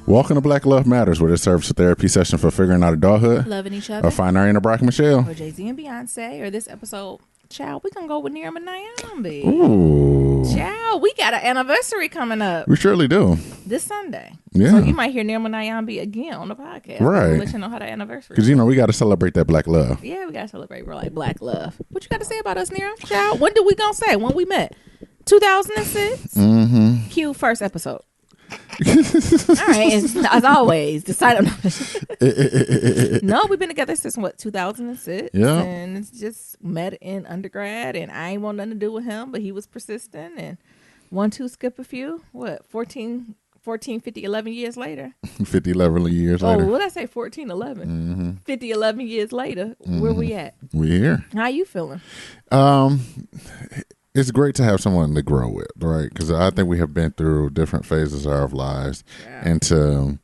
Welcome to Black Love Matters, where this serves a therapy session for figuring out adulthood, loving each other, or finding our inner Brock Michelle, or Jay-Z and Beyonce, or this episode, child, we gonna go with Niram and Nyambi. Ooh. Child, we got an anniversary coming up. We surely do. This Sunday. Yeah. So you might hear Niram and Nyambi again on the podcast. Right. We'll let you know how the anniversary Because, we got to celebrate that black love. Yeah, we got to celebrate. We're like black love. What you got to say about us, Niram? Child, when did we gonna say? When we met? 2006? Mm-hmm. Cue first episode. All right, as always, decide on. No, we've been together since 2006. Yeah, and it's just met in undergrad, and I ain't want nothing to do with him, but he was persistent and 1, 2, skip a few. 14, 50, 11 years later. 50, 11 years later. Oh, what did I say? 14, 11. Mm-hmm. 50, 11 years later. Mm-hmm. Where we at? We here. How you feeling? It's great to have someone to grow with, right? Because I think we have been through different phases of our lives, and to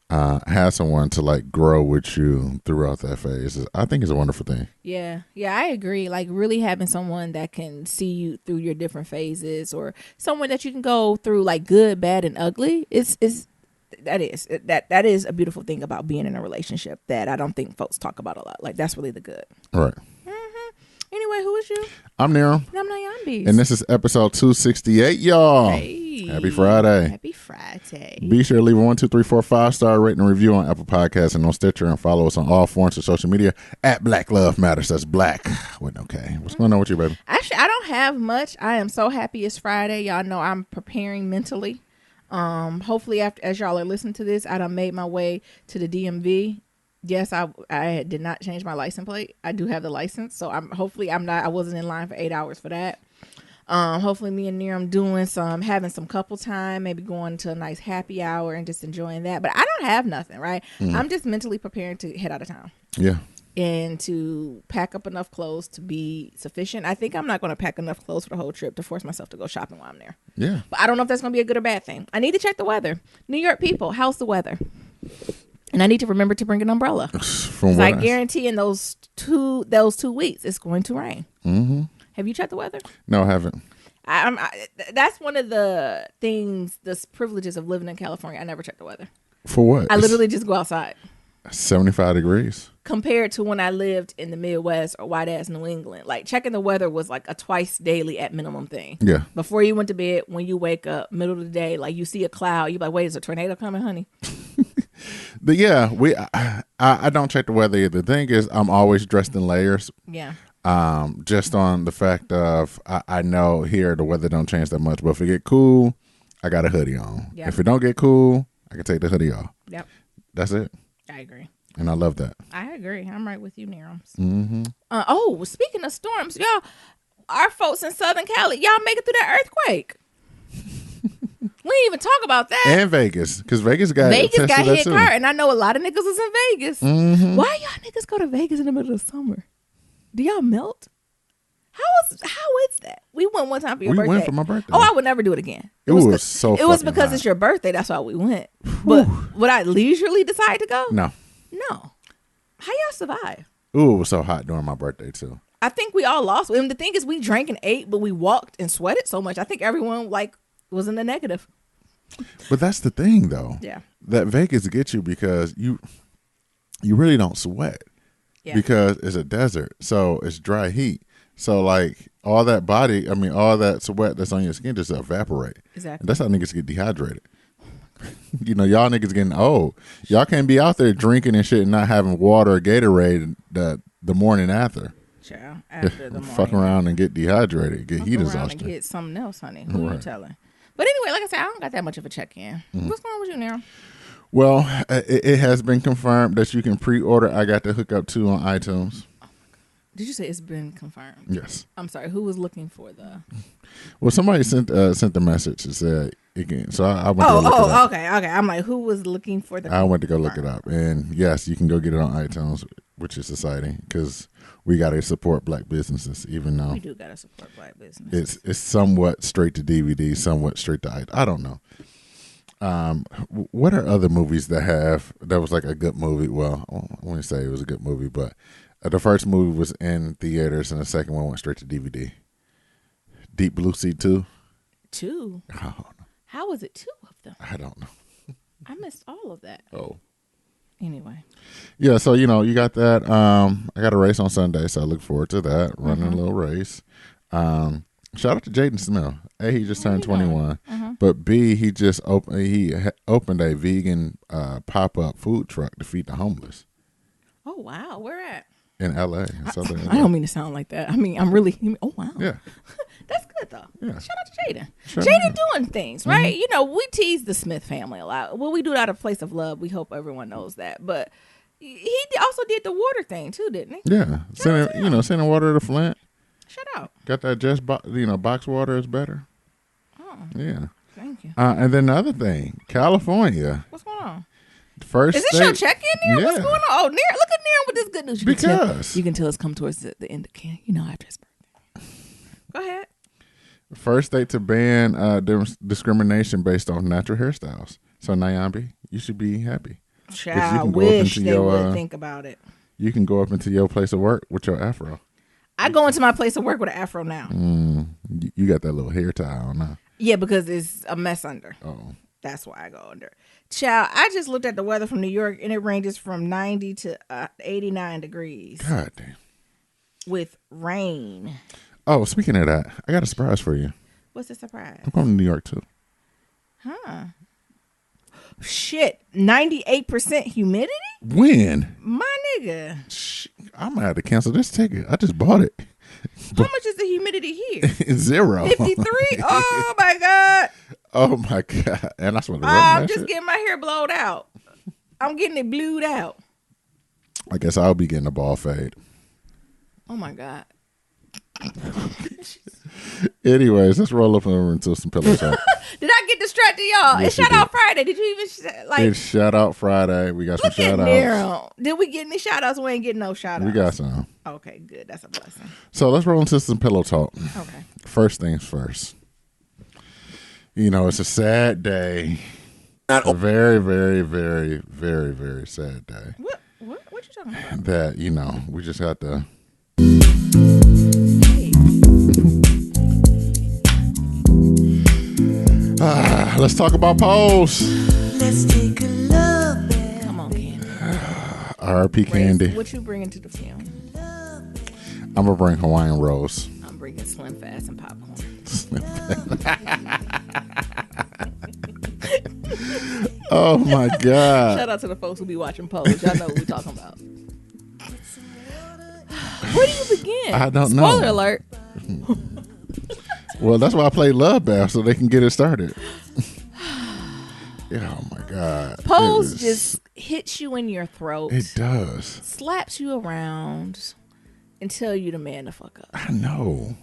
have someone to grow with you throughout that phase, I think is a wonderful thing. Yeah, I agree. Like really having someone that can see you through your different phases, or someone that you can go through like good, bad, and ugly. That is a beautiful thing about being in a relationship that I don't think folks talk about a lot. Like that's really the good. Right. Anyway, who is you? I'm Niram. And I'm Nyambi. And this is episode 268, y'all. Hey. Happy Friday. Happy Friday. Be sure to leave a 1, 2, 3, 4, 5-star rating and review on Apple Podcasts and on Stitcher, and follow us on all forms of social media at Black Love Matters. That's black with no K. What's going on with you, baby? Actually, I don't have much. I am so happy it's Friday. Y'all know I'm preparing mentally. Hopefully as y'all are listening to this, I done made my way to the DMV. Yes, I did not change my license plate. I do have the license, so I wasn't in line for 8 hours for that. Hopefully me and Niram having some couple time, maybe going to a nice happy hour and just enjoying that. But I don't have nothing, right? I'm just mentally preparing to head out of town. Yeah. And to pack up enough clothes to be sufficient. I think I'm not going to pack enough clothes for the whole trip to force myself to go shopping while I'm there. Yeah. But I don't know if that's going to be a good or bad thing. I need to check the weather. New York people, how's the weather? And I need to remember to bring an umbrella. Because I guarantee in those 2 weeks it's going to rain. Mm-hmm. Have you checked the weather? No, I haven't. That's one of the things, the privileges of living in California. I never check the weather. For what? I literally just go outside. 75 degrees. Compared to when I lived in the Midwest or white ass New England. Like checking the weather was like a twice daily at minimum thing. Yeah. Before you went to bed, when you wake up, middle of the day, like you see a cloud, you're like, wait, is a tornado coming, honey? But yeah, I don't check the weather either. The thing is, I'm always dressed in layers. Yeah. Just on the fact of I know here the weather don't change that much, but if it get cool, I got a hoodie on. Yep. If it don't get cool, I can take the hoodie off. Yep. That's it. I agree. And I love that. I agree. I'm right with you, Niram. Mm-hmm. Speaking of storms, y'all, our folks in Southern Cali, y'all make it through that earthquake. We didn't even talk about that. And Vegas, because Vegas got hit hard, too. And I know a lot of niggas was in Vegas. Mm-hmm. Why y'all niggas go to Vegas in the middle of summer? Do y'all melt? How is that? We went one time for your birthday. We went for my birthday. Oh, I would never do it again. It was so. It was because hot. It's your birthday. That's why we went. But would I leisurely decide to go? No. How y'all survive? Ooh, it was so hot during my birthday too. I think we all lost. And the thing is, we drank and ate, but we walked and sweated so much. I think everyone was in the negative. But that's the thing, though. Yeah. That Vegas gets you because you really don't sweat. Yeah. Because it's a desert, so it's dry heat. So all that all that sweat that's on your skin just evaporate. Exactly. And that's how niggas get dehydrated. Y'all niggas getting old. Y'all can't be out there drinking and shit and not having water or Gatorade the morning after. Child, after the morning. Fuck around and get dehydrated, get heat exhaustion. And get something else, honey. Who you telling? But anyway, like I said, I don't got that much of a check-in. Mm-hmm. What's going on with you, Niram? Well, it has been confirmed that you can pre-order I Got the Hookup 2 on iTunes. Oh my God. Did you say it's been confirmed? Yes. I'm sorry. Who was looking for the... Well, somebody sent the message and said again. So I went to go look it up. Okay. I'm like, who was looking for the... I went to go look it up. And yes, you can go get it on iTunes, which is exciting because we got to support black businesses, even though... We do got to support black businesses. It's somewhat straight to DVD, somewhat straight to iTunes. I don't know. What are other movies that was like a good movie? Well, I wouldn't say it was a good movie, but the first movie was in theaters and the second one went straight to DVD. Deep Blue Sea 2. 2? Oh, How was it 2 of them? I don't know. I missed all of that. Oh. Anyway. Yeah, so, you got that. I got a race on Sunday, so I look forward to that, running a little race. Shout out to Jaden Smith. A, he just turned 21. But B, he just opened a vegan pop-up food truck to feed the homeless. Oh, wow. Where at? In L.A. I don't mean to sound like that. I mean, I'm really, oh, wow. Yeah. That's good, though. Yeah. Shout out to Jaden. Jaden doing things, right? We tease the Smith family a lot. Well, we do it out of a place of love. We hope everyone knows that. But he also did the water thing, too, didn't he? Yeah. Sending water to Flint. Shout out. Got that box water is better. Oh. Yeah. Thank you. And then the other thing, California. What's going on? First is this your check-in there? Yeah. What's going on? Oh, look at Near with this good news. Because you can tell it's come towards the end of camp. After his birthday. Go ahead. First state to ban discrimination based on natural hairstyles. So Nyambi, you should be happy. I wish they would think about it. You can go up into your place of work with your afro. I go into my place of work with an afro now. You got that little hair tie on now. Yeah, because it's a mess under. Oh. That's why I go under. Child, I just looked at the weather from New York, and it ranges from 90 to 89 degrees. God damn. With rain. Oh, speaking of that, I got a surprise for you. What's the surprise? I'm coming to New York, too. Huh. Shit. 98% humidity? When? My nigga. I'm going to have to cancel this ticket. I just bought it. How much is the humidity here? 0. 53? Oh, my God. Oh, my God. And I just want to I'm just getting my hair blowed out. I'm getting it blued out. I guess I'll be getting a ball fade. Oh, my God. Anyways, let's roll up over into some pillow talk. Did I get distracted, y'all? Yes, it's Shout Out Friday. Did you even It's Shout Out Friday. We got some shout outs. Did we get any shout outs? We ain't getting no shout outs. We got some. Okay, good. That's a blessing. So let's roll into some pillow talk. Okay. First things first. It's a sad day. A very, very, very, very, very sad day. What you talking about? That, we just got to. Let's talk about Pose. Let's take a look back. Come on, Candy. R.I.P. Candy. What you bringing to the film? I'm going to bring Hawaiian Rolls. I'm bringing Slim Fast and popcorn. Oh, my God. Shout out to the folks who be watching Pose. Y'all know what we talking about. Where do you begin? I don't know. Spoiler alert. Well, that's why I play Love Bath, so they can get it started. Oh, my God. Pose just hits you in your throat. It does. Slaps you around and tell you to man the fuck up. I know.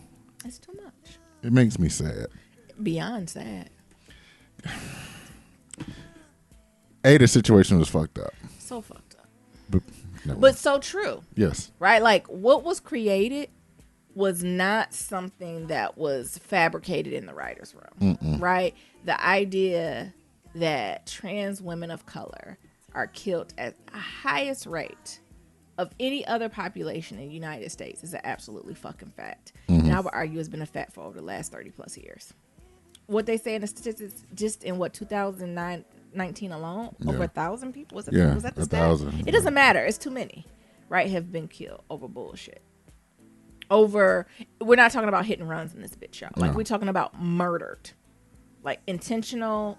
It's too much. It makes me sad. Beyond sad. The situation was fucked up. So fucked up. But so true. Yes. Right? Like, what was created was not something that was fabricated in the writer's room. Right? The idea that trans women of color are killed at the highest rate of any other population in the United States is an absolutely fucking fact. And I would argue it's been a fact for over the last 30 plus years. What they say in the statistics, just in 2019 alone, over 1,000 people? Was that the stat? 1,000. It doesn't matter. It's too many, right? Have been killed over bullshit. We're not talking about hit and runs in this bitch, y'all. Like, we're talking about murdered. Like, intentional.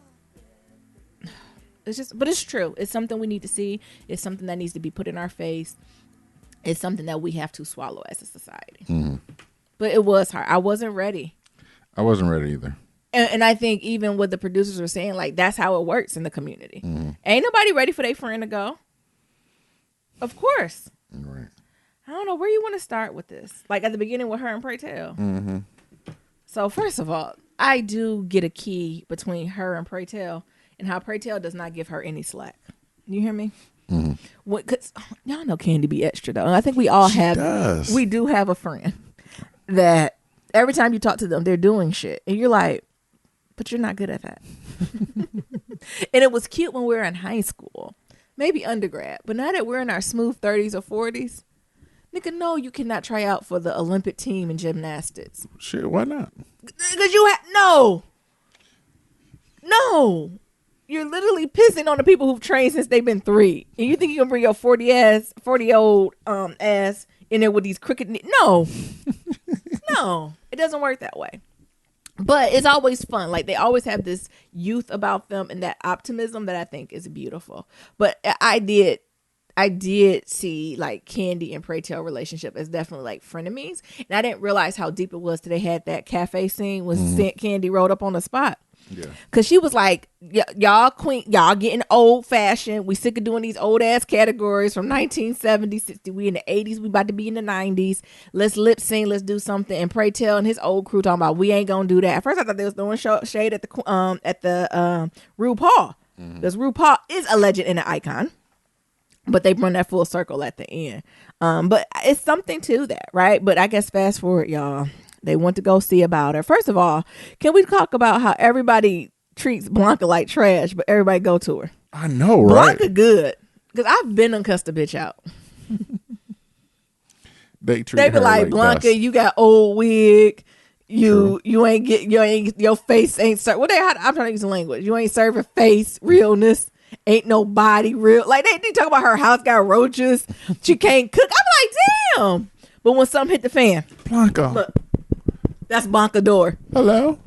But it's true. It's something we need to see. It's something that needs to be put in our face. It's something that we have to swallow as a society. But it was hard. I wasn't ready. I wasn't ready either. And I think even what the producers were saying, like, that's how it works in the community. Ain't nobody ready for their friend to go. Of course. Right. I don't know where you want to start with this. Like, at the beginning with her and Pray Tell. So, first of all, I do get a key between her and Pray Tell and how Pray Tell does not give her any slack. You hear me? Cause y'all know Candy be extra, though. I think we all we do have a friend that every time you talk to them, they're doing shit. And you're like, but you're not good at that. And it was cute when we were in high school, maybe undergrad. But now that we're in our smooth 30s or 40s, nigga, no, you cannot try out for the Olympic team in gymnastics. Shit, why not? Because you no. No. You're literally pissing on the people who've trained since they've been 3. And you think you can bring your 40-year-old ass in there with these crooked No. No. It doesn't work that way. But it's always fun. Like, they always have this youth about them and that optimism that I think is beautiful. But I did see like Candy and Pray Tell relationship as definitely like frenemies. And I didn't realize how deep it was till they had that cafe scene when Candy rolled up on the spot. Yeah. Cause she was like, y'all getting old fashioned. We sick of doing these old ass categories from 1970, 60. We in the 80s. We about to be in the 90s. Let's lip sync. Let's do something. And Pray Tell and his old crew talking about we ain't gonna do that. At first I thought they was throwing shade at the RuPaul. Because RuPaul is a legend and an icon. But they run that full circle at the end. But it's something to that, right? But I guess fast forward, y'all. They went to go see about her. First of all, can we talk about how everybody treats Blanca like trash, but everybody go to her? I know, right? Blanca good. Because I've been and cussed a bitch out. They be like Blanca, dust. you got old wig. You ain't your face ain't I'm trying to use the language. You ain't serving face realness. Ain't nobody real. Like they talk about her house got roaches. She can't cook. I'm like, damn. But when something hit the fan, Blanca. Look, that's Blanca door. Hello.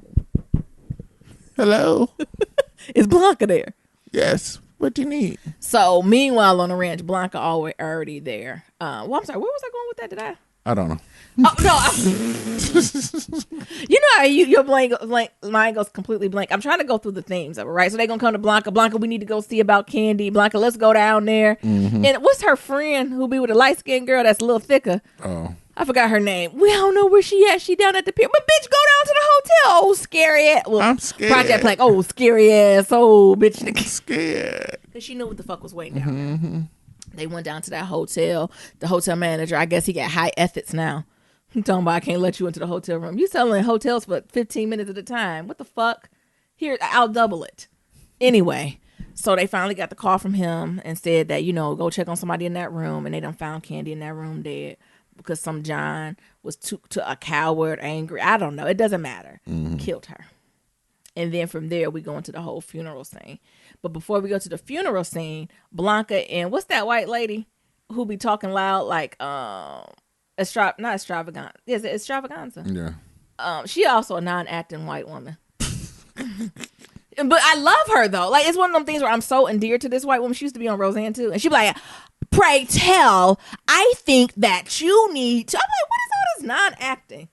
Is Blanca there? Yes. What do you need? So meanwhile on the ranch, Blanca already there. Well, I'm sorry. Where was I going with that? Did I? I don't know. Oh no! You know how your mind goes completely blank. I'm trying to go through the themes of it, right? So they're gonna come to Blanca. Blanca, we need to go see about Candy. Blanca, let's go down there. And what's her friend who be with a light skinned girl that's a little thicker? Oh, I forgot her name. We don't know where she at. She down at the pier. But bitch, go down to the hotel. Oh, scary ass. Well, I'm scared. Project Plank. Oh, scary ass. Oh, bitch. I'm scared. Because she knew what the fuck was waiting down there. They went down to that hotel. The hotel manager, I guess he got high ethics now. I'm talking about I can't let you into the hotel room. You selling hotels for 15 minutes at a time. What the fuck? Here, I'll double it. Anyway, so they finally got the call from him and said that, go check on somebody in that room. And they done found Candy in that room dead because some John was too a coward, angry. I don't know. It doesn't matter. Killed her. And then from there, we go into the whole funeral scene. But before we go to the funeral scene, Blanca and what's that white lady who be talking loud like not extravagant. Is it extravaganza? Yeah. She also a non-acting white woman. But I love her though. Like it's one of them things where I'm so endeared to this white woman. She used to be on Roseanne too, and she be like, "Pray tell, I think that you need to." I'm like, what is all this non-acting?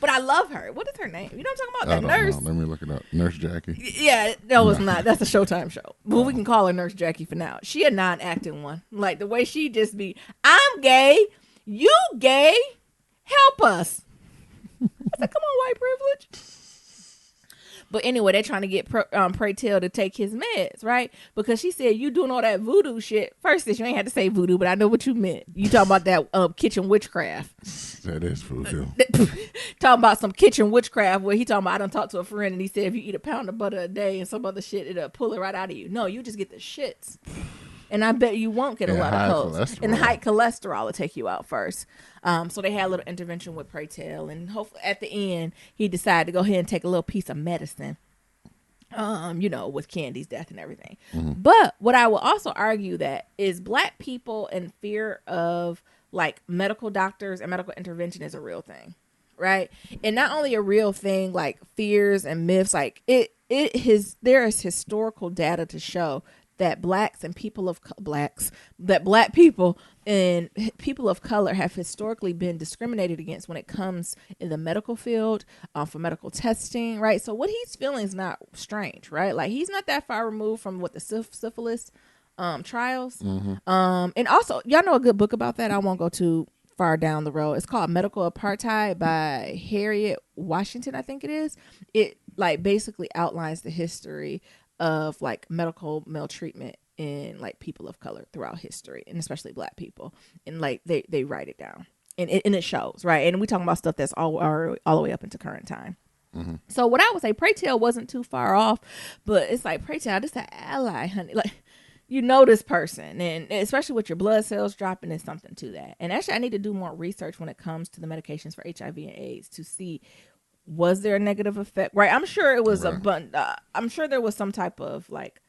But I love her. What is her name? You know what I'm talking about? That nurse. Know. Let me look it up. Nurse Jackie. Yeah, that was not. That's a Showtime show. But we can call her Nurse Jackie for now. She a non-acting one. Like the way she just be, I'm gay, you gay, help us. I said, come on, white privilege. But anyway, they're trying to get Pray Tell to take his meds, right? Because she said, you doing all that voodoo shit. First, you ain't had to say voodoo, but I know what you meant. You talking about that kitchen witchcraft. That is voodoo. Talking about some kitchen witchcraft where he talking about, I done talked to a friend and he said, if you eat a pound of butter a day and some other shit, it'll pull it right out of you. No, you just get the shits. And I bet you won't get a lot of colds. And the high cholesterol will take you out first. So they had a little intervention with Pray Tell. And hopefully at the end, he decided to go ahead and take a little piece of medicine, with Candy's death and everything. But what I will also argue that is black people in fear of like medical doctors and medical intervention is a real thing. Right. And not only a real thing, like fears and myths, like there is historical data to show that black people and people of color have historically been discriminated against when it comes in the medical field for medical testing, right? So what he's feeling is not strange, right? Like he's not that far removed from what the syphilis trials. And also, y'all know a good book about that. I won't go too far down the road. It's called Medical Apartheid by Harriet Washington, I think it is. It like basically outlines the history of like medical maltreatment in like people of color throughout history, and especially black people, and like they write it down, and it shows, right? And we talking about stuff that's all the way up into current time. So what I would say, Pray Tell wasn't too far off, but it's like, Pray Tell, this is an ally, honey. Like, you know this person, and especially with your blood cells dropping, is something to that. And actually, I need to do more research when it comes to the medications for HIV and AIDS to see was there a negative effect? Right. I'm sure it was I'm sure there was some type of like,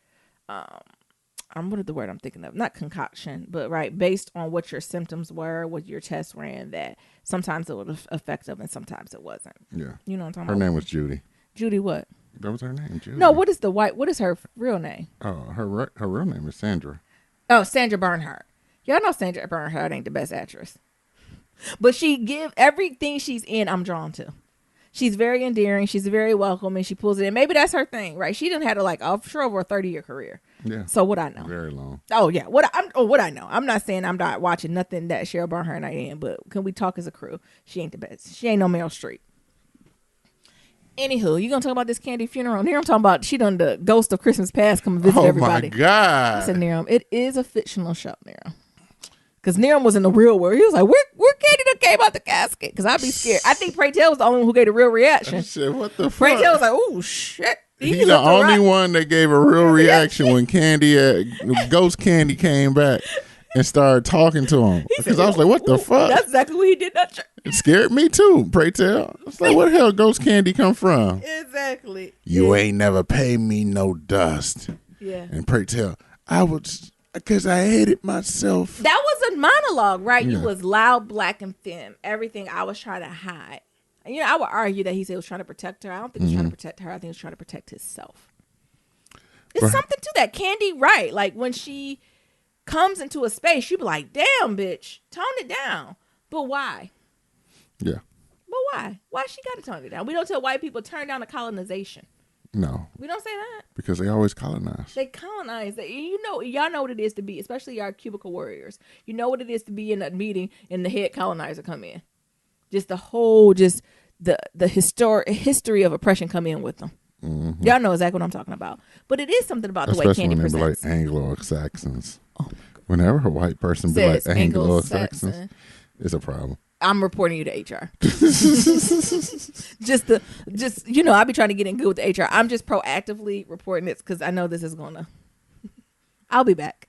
what is the word I'm thinking of? Not concoction, but right, based on what your symptoms were, what your test ran, that sometimes it was effective and sometimes it wasn't. Yeah. You know what I'm talking Her about? name was Judy. Judy what? That was her name, Judy. No, what is her real name? Oh, her real name is Sandra. Oh, Sandra Bernhard. Y'all know Sandra Bernhard ain't the best actress. But she give everything she's in, I'm drawn to. She's very endearing. She's very welcoming. She pulls it in. Maybe that's her thing, right? She done had I'm sure over a 30-year career. Yeah. So what I know. Very long. Oh yeah. What I know. I'm not saying I'm not watching nothing that Cheryl Bernhardt ain't in, but can we talk as a crew? She ain't the best. She ain't no Meryl Streep. Anywho, you gonna talk about this Candy funeral? Here I'm talking about she done the Ghost of Christmas Past come visit everybody. Oh my God. I said, Niram, it is a fictional show, Niram. Because Niram was in the real world. He was like, where Candy done came out the casket? Because I'd be scared. I think Pray Tell was the only one who gave a real reaction. I said, what the fuck? Pray Tell was like, oh shit. He's the only one that gave a real reaction when Ghost Candy came back and started talking to him. Because I was like, what the fuck? That's exactly what he did. It scared me too, Pray Tell. I was like, where the hell Ghost Candy come from? Exactly. You ain't never pay me no dust. Yeah. And Pray Tell, I was, because I hated myself. That was a monologue, right? Yeah. You was loud, black, and femme. Everything I was trying to hide. And, I would argue that he said he was trying to protect her. I don't think he was trying to protect her. I think he was trying to protect himself. It's something to that. Candy, right? Like when she comes into a space, you be like, damn, bitch, tone it down. But why? Yeah. But why? Why she got to tone it down? We don't tell white people turn down the colonization. No. We don't say that. Because they always colonize. They colonize. Y'all know what it is to be, especially our cubicle warriors. You know what it is to be in a meeting and the head colonizer come in. Just the whole, the history of oppression come in with them. Mm-hmm. Y'all know exactly what I'm talking about. But it is something about the way Candy presents. Especially when they be like Anglo-Saxons. Oh, whenever a white person be like Anglo-Saxons, it's a problem. I'm reporting you to HR. I be trying to get in good with the HR. I'm just proactively reporting this because I know this is gonna. I'll be back.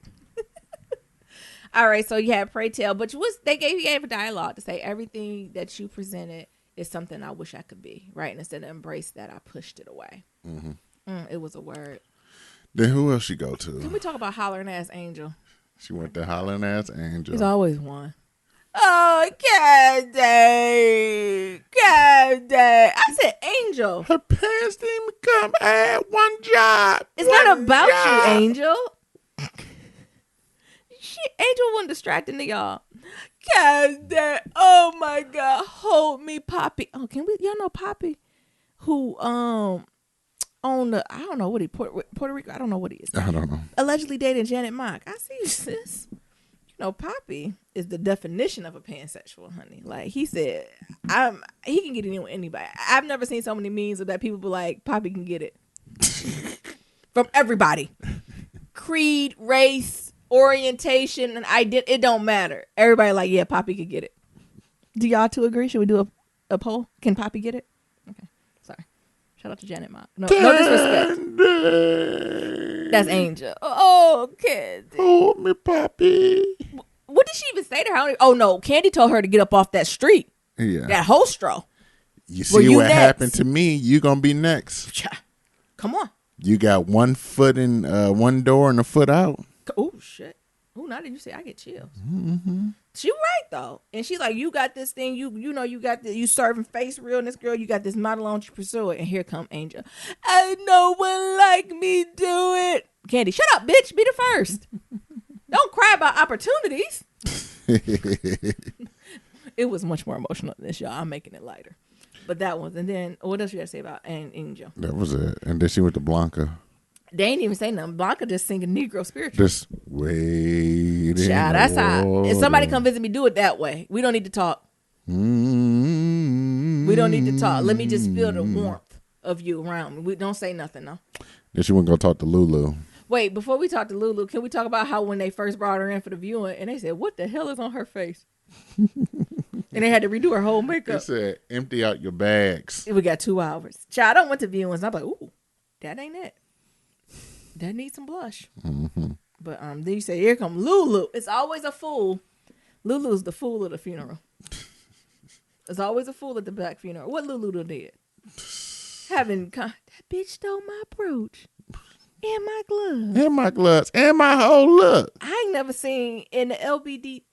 All right, so you had Pray Tell, but he gave a dialogue to say everything that you presented is something I wish I could be, right? And instead of embrace that, I pushed it away. Mm-hmm. It was a word. Then who else she go to? Can we talk about Hollering Ass Angel? She went to Hollering Ass Angel. There's always one. Oh, Candy. I said Angel. Her parents didn't come. I had one job. It's not about you, Angel. Angel wasn't distracting to y'all. Candy. Oh my God. Hold me, Poppy. Oh, y'all know Poppy? Who, on the, I don't know what Puerto Rico, I don't know what he is. I don't know. Allegedly dating Janet Mock. I see you, sis. Poppy is the definition of a pansexual, honey. Like he said, he can get it in with anybody. I've never seen so many memes of that people be like, Poppy can get it. From everybody. Creed, race, orientation, and it don't matter. Everybody like, yeah, Poppy could get it. Do y'all two agree? Should we do a poll? Can Poppy get it? Okay. Sorry. Shout out to Janet Mock. No disrespect. That's Angel. Oh, Candy. Hold me, Poppy. What did she even say to her? Oh, no. Candy told her to get up off that street. Yeah. That whole straw. You see what happened to me, you going to be next. Come on. You got 1 foot in one door and a foot out. Oh, shit. Oh, now that you say, I get chills. Mm-hmm. She right, though. And she's like, you got this thing. You got this. You serving face realness, girl. You got this model on you pursue it. And here come Angel. I no one like me do it. Candy, shut up, bitch. Be the first. Don't cry about opportunities. It was much more emotional than this, y'all. I'm making it lighter. But that was. And then, what else you got to say about Angel? That was it. And then she went to Blanca. They ain't even say nothing. Blanca just singing Negro spiritual. Just wait. Child, that's how. If somebody come visit me, do it that way. We don't need to talk. Mm-hmm. We don't need to talk. Let me just feel the warmth of you around me. We don't say nothing, no. Then she went to go talk to Lulu. Wait, before we talk to Lulu, can we talk about how when they first brought her in for the viewing, and they said, what the hell is on her face? And they had to redo her whole makeup. They said, empty out your bags. We got 2 hours. Child, I went to viewings. I'm like, ooh, that ain't it. That needs some blush. Mm-hmm. But then you say, here come Lulu. It's always a fool. Lulu's the fool of the funeral. There's always a fool at the black funeral. What Lulu did? that bitch stole my brooch and my gloves. And my gloves. And my whole look. I ain't never seen in the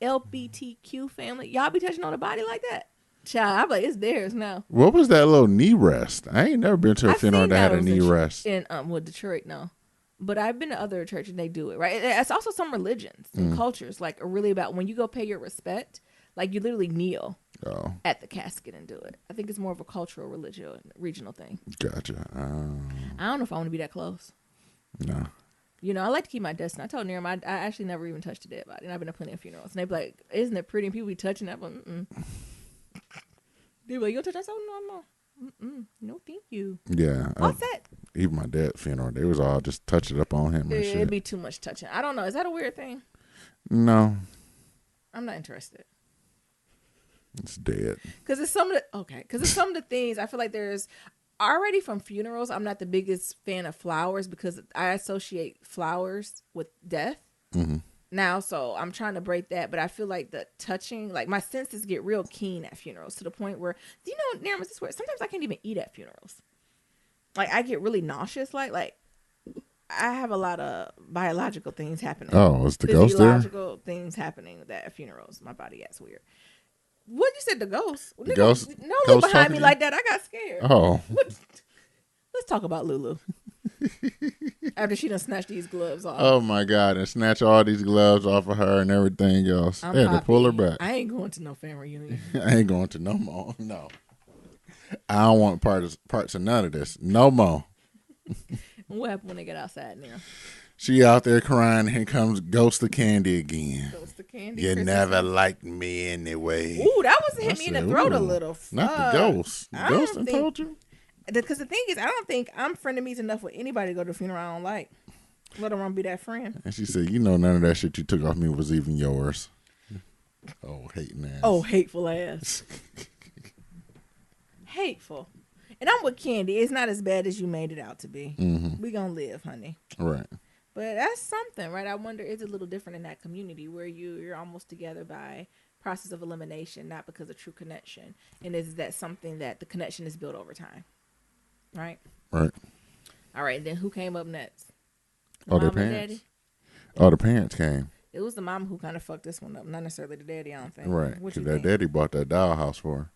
LBTQ family, y'all be touching on the body like that. Child, I'm like, it's theirs now. What was that little knee rest? I ain't never been to a funeral that had a knee rest. In Detroit, no. But I've been to other churches and they do it, right? It's also some religions and cultures, like, are really about when you go pay your respect, like, you literally kneel at the casket and do it. I think it's more of a cultural, regional thing. Gotcha. I don't know if I want to be that close. No. You know, I like to keep my distance. I told Niram I actually never even touched a dead body. And I've been to plenty of funerals. And they be like, isn't it pretty? And people be touching that. But, they be like, you don't touch that? Oh, no. No, thank you. Yeah. What's that? Even my dad's funeral, they was all just touching up on him and shit. It'd be too much touching. I don't know. Is that a weird thing? No. I'm not interested. It's dead. Because it's some of the things I feel like there's already from funerals. I'm not the biggest fan of flowers because I associate flowers with death now. So I'm trying to break that. But I feel like the touching, like my senses get real keen at funerals to the point where, do you know, Niram, this is where sometimes I can't even eat at funerals. Like I get really nauseous. Like I have a lot of biological things happening. Oh, is the ghost there? Physiological things happening at funerals. My body gets weird. What you said? The ghost? The ghost? No, look behind me like that. I got scared. Oh. Let's talk about Lulu. After she done snatched these gloves off. Oh my God! And snatch all these gloves off of her and everything else. They had to pull her back. I ain't going to no family reunion. I ain't going to no more. No. I don't want parts of none of this. No more. What happened when they get outside now? She out there crying. Here comes Ghost of Candy again. Ghost of Candy. You never liked me anyway. Ooh, that was hit me in the throat a little. Not the ghost. The ghost done told you? Because the thing is, I don't think I'm frenemies enough with anybody to go to a funeral I don't like. Let alone be that friend. And she said, you know, none of that shit you took off me was even yours. Oh, hating ass. Oh, hateful ass. Hateful. And I'm with Candy. It's not as bad as you made it out to be. Mm-hmm. We gonna live, honey. Right. But that's something, right? I wonder, is it a little different in that community where you're almost together by process of elimination, not because of true connection? And is that something that the connection is built over time? Right? Right. All right, then who came up next? Their parents. Oh, the parents came. It was the mom who kind of fucked this one up, not necessarily the daddy, I don't think. Right, because that daddy bought that dollhouse for her.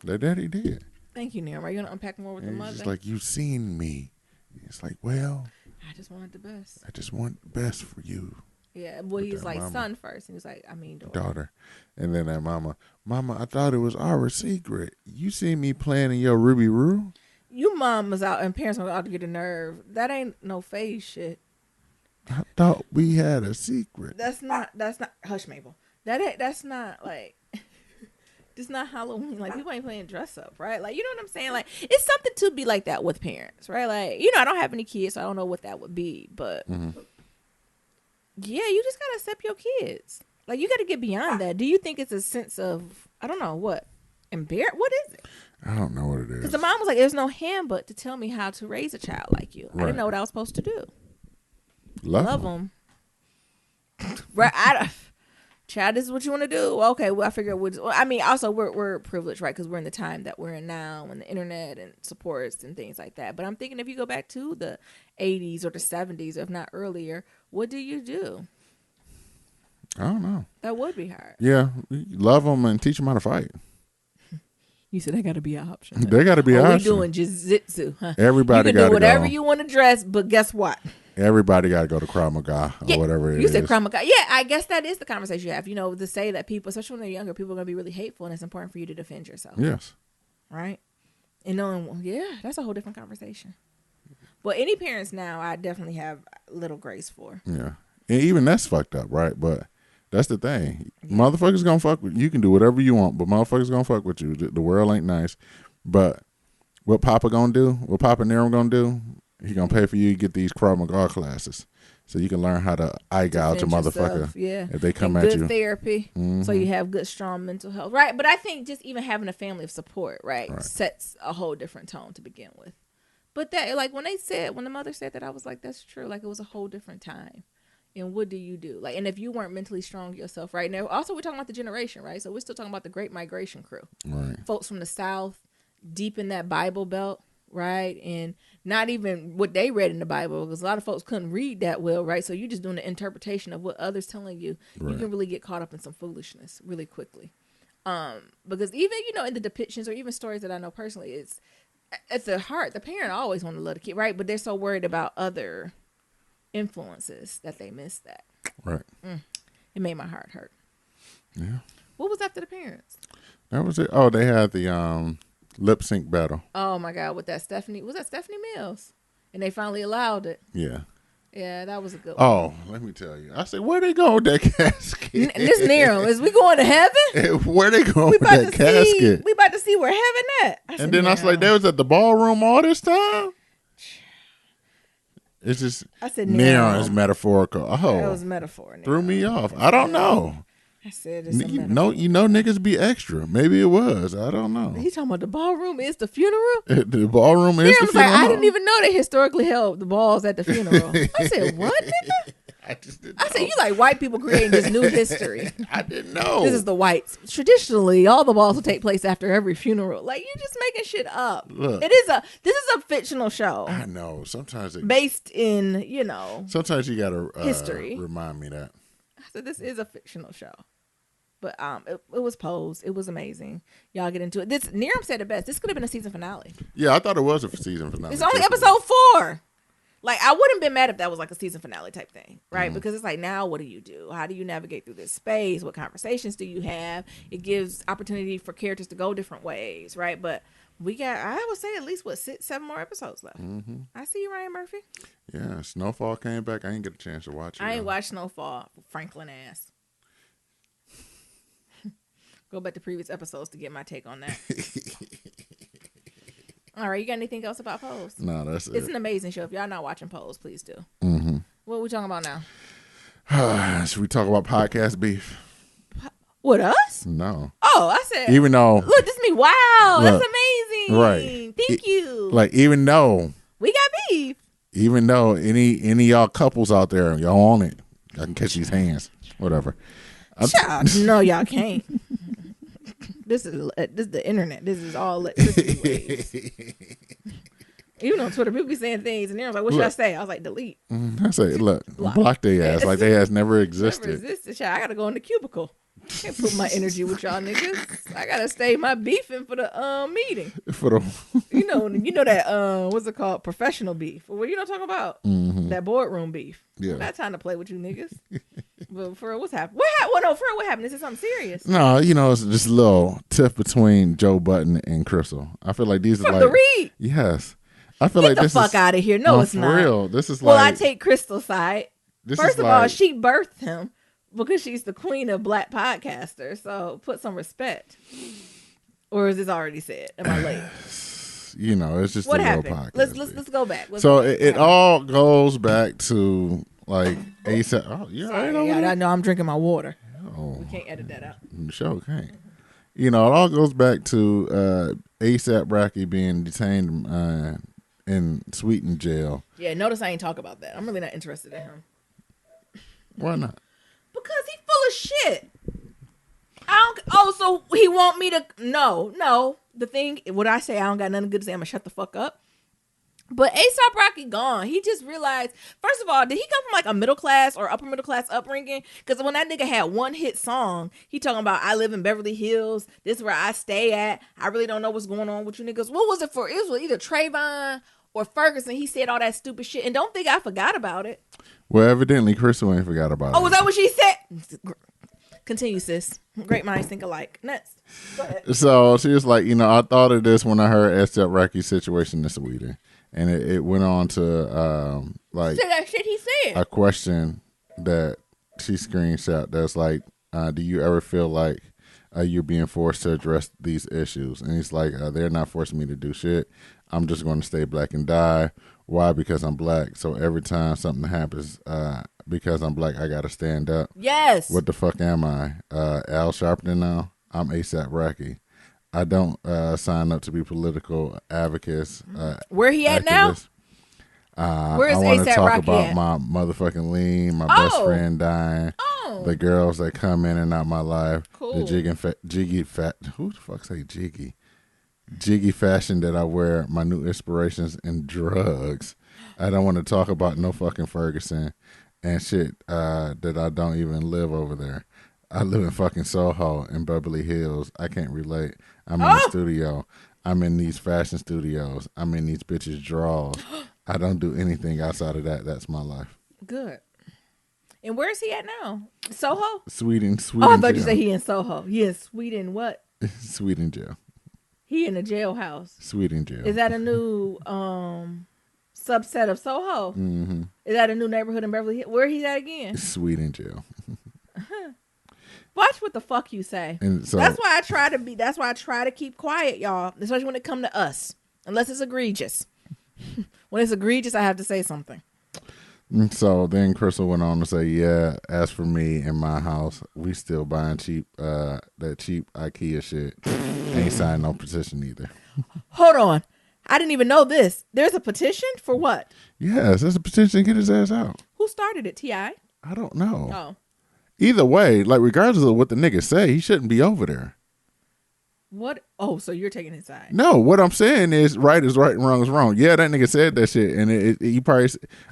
That daddy did. Thank you, Neil. Are you going to unpack more with the mother? It's like, you've seen me. It's like, well, I just wanted the best. I just want the best for you. Yeah, well, he's like, mama. Son first. And he's like, I mean, daughter. And then that mama, I thought it was our secret. You see me playing in your Ruby Roo? You mamas out and parents are out to get a nerve. That ain't no phase shit. I thought we had a secret. That's not, hush, Mabel. That's not like, it's not Halloween. Like, people ain't playing dress up, right? Like, you know what I'm saying? Like, it's something to be like that with parents, right? Like, you know, I don't have any kids, so I don't know what that would be. But, yeah, you just got to accept your kids. Like, you got to get beyond that. Do you think it's a sense of, I don't know, what? What is it? I don't know what it is. Because the mom was like, there's no handbook to tell me how to raise a child like you. Right. I didn't know what I was supposed to do. Love them. Right. Child, this is what you want to do. Okay, well, I figure also we're privileged, right? Because we're in the time that we're in now, and the internet and supports and things like that. But I'm thinking if you go back to the 80s or the 70s, if not earlier, what do you do? I don't know. That would be hard. Yeah, love them and teach them how to fight. You said that got to be an option. They got to be an option. We doing jiu-jitsu, huh? Everybody got to go. You can do whatever you want to dress, but guess what? Everybody got to go to Krav Maga or whatever it is. You said Krav Maga. Yeah, I guess that is the conversation you have. You know, to say that people, especially when they're younger, people are going to be really hateful, and it's important for you to defend yourself. Yes. Right? And knowing, that's a whole different conversation. But any parents now, I definitely have little grace for. Yeah. And even that's fucked up, right? But that's the thing. Yeah. Motherfuckers going to fuck with you. You can do whatever you want, but motherfuckers going to fuck with you. The world ain't nice. But what Papa going to do, what Papa Niram going to do, he going to pay for you to get these Krav Maga classes so you can learn how to eye gouge a motherfucker if they come at you. Good therapy so you have good, strong mental health. Right. But I think just even having a family of support, right, sets a whole different tone to begin with. But that, like, when the mother said that, I was like, that's true. Like, it was a whole different time. And what do you do? Like, and if you weren't mentally strong yourself, right? Now, also, we're talking about the generation, right? So we're still talking about the Great Migration crew. Right. Folks from the South deep in that Bible belt, right? And not even what they read in the Bible, because a lot of folks couldn't read that well, right? So you're just doing the interpretation of what others telling you. Right. You can really get caught up in some foolishness really quickly. Because even, in the depictions or even stories that I know personally, it's the heart. The parent always want to love the kid, right? But they're so worried about other influences that they miss that. Right. It made my heart hurt. Yeah. What was after the parents? That was it. Oh, they had the lip sync battle. Oh my God, with that Stephanie Mills? And they finally allowed it. Yeah. Yeah, that was a good one. Oh, let me tell you. I said, where they going with that casket? This Nero, is we going to heaven? Where they going with that casket? We about to see where heaven at. And then I was like, they was at the ballroom all this time? It's just, I said, Nero is metaphorical. Oh, that was metaphor. Nero. Threw me off. I don't know. I said it's a metaphor. Niggas be extra. Maybe it was. I don't know. He talking about the ballroom is the funeral? The ballroom is the Like, funeral. I didn't even know they historically held the balls at the funeral. I said, what, nigga? I just didn't I said, you like white people creating this new history. I didn't know. This is the whites. Traditionally, all the balls will take place after every funeral. Like, you're just making shit up. Look, This is a fictional show. I know. Sometimes based in, sometimes you gotta history. Remind me that. I said, this is a fictional show. But it was posed. It was amazing. Y'all get into it. Niram said it best. This could have been a season finale. Yeah, I thought it was a season finale. It's only episode 4. Like, I wouldn't have been mad if that was like a season finale type thing, right? Because it's like, now what do you do? How do you navigate through this space? What conversations do you have? It gives opportunity for characters to go different ways, right? But I would say at least, 6-7 more episodes left. Mm-hmm. I see you, Ryan Murphy. Yeah, Snowfall came back. I didn't get a chance to watch it. I ain't watched Snowfall. Franklin ass. Go back to previous episodes to get my take on that. All right, you got anything else about Pose? No, that's it. It's an amazing show. If y'all not watching Pose, please do. Mm-hmm. What are we talking about now? Should we talk about podcast beef? With us? No. Oh, I said. Even though. Look, this is me. Wow, Look, that's amazing. Right. Thank you. Like, even though. We got beef. Even though any y'all couples out there, y'all on it. I can catch these hands. Whatever. No, y'all can't. This is the internet. This is all electricity waves. Even on Twitter, people be saying things, and they're like, "What should I say?" I was like, "Delete." I say, "Look, block their ass like they has never existed." I gotta go in the cubicle. Can't put my energy with y'all niggas. I gotta stay my beefing for the meeting. For the you know that what's it called? Professional beef. What you know talking about? Mm-hmm. That boardroom beef. Yeah. Not time to play with you niggas. But for what's happened? What happened? Is it something serious? No, it's just a little tiff between Joe Button and Crystal. I feel like these are From like the read. Yes. I feel Get like the this fuck out of here. No, it's for not. real. This is well, like I take Crystal's side. First of all, she birthed him because she's the queen of black podcasters. So put some respect. Or is this already said? Am I late? It's just what a happened? little podcast. Let's go back. It all goes back to like ASAP. Oh, yeah, Sorry, I know I'm drinking my water. Oh, we can't edit that out. Sure can't. It all goes back to ASAP Rocky being detained in Sweden jail. Yeah, notice I ain't talk about that. I'm really not interested in him. Why not? Because he's full of shit. So he want me to no. The thing, what I say, I don't got nothing good to say. I'm gonna shut the fuck up. But A$AP Rocky gone. He just realized, first of all, did he come from like a middle class or upper middle class upbringing? Because when that nigga had one hit song, he talking about, I live in Beverly Hills. This is where I stay at. I really don't know what's going on with you niggas. What was it for? It was either Trayvon or Ferguson. He said all that stupid shit. And don't think I forgot about it. Well, evidently, Crystal ain't forgot about it. Oh, was that what she said? Continue, sis. Great minds think alike. Next. Go ahead. So she was like, I thought of this when I heard A$AP Rocky's situation in Sweden. And it went on to like say that shit he said. A question that she screenshot that's like, do you ever feel like you're being forced to address these issues? And he's like, they're not forcing me to do shit. I'm just going to stay black and die. Why? Because I'm black. So every time something happens, because I'm black, I got to stand up. Yes. What the fuck am I? Al Sharpton now? I'm A$AP Rocky. I don't sign up to be political advocates. Where he at activists. now? Where is I want to A$AP talk Rocky about at? my motherfucking lean, my best friend dying, the girls that come in and out my life, cool. the jiggy fat. Who the fuck say jiggy? jiggy fashion that I wear, my new inspirations, and drugs. I don't want to talk about no fucking Ferguson and shit that I don't even live over there. I live in fucking Soho in Beverly Hills. I can't relate. I'm in the studio. I'm in these fashion studios. I'm in these bitches' drawers. I don't do anything outside of that. That's my life. Good. And where is he at now? Soho? Sweden. Oh, I thought you said he in Soho. He in Sweden what? Sweden jail. He in a jailhouse. Sweden jail. Is that a new subset of Soho? Mm-hmm. Is that a new neighborhood in Beverly Hills? Where he at again? Sweden jail. Watch what the fuck you say. And so, that's why I try to keep quiet, y'all. Especially when it come to us. Unless it's egregious. When it's egregious, I have to say something. So then Crystal went on to say, yeah, as for me in my house, we still buying that cheap IKEA shit. Ain't signed no petition either. Hold on. I didn't even know this. There's a petition for what? Yes, there's a petition to get his ass out. Who started it, T.I.? I don't know. Oh. Either way, like regardless of what the nigga say, he shouldn't be over there. What? Oh, so you're taking his side? No, what I'm saying is right and wrong is wrong. Yeah, that nigga said that shit, and he probably.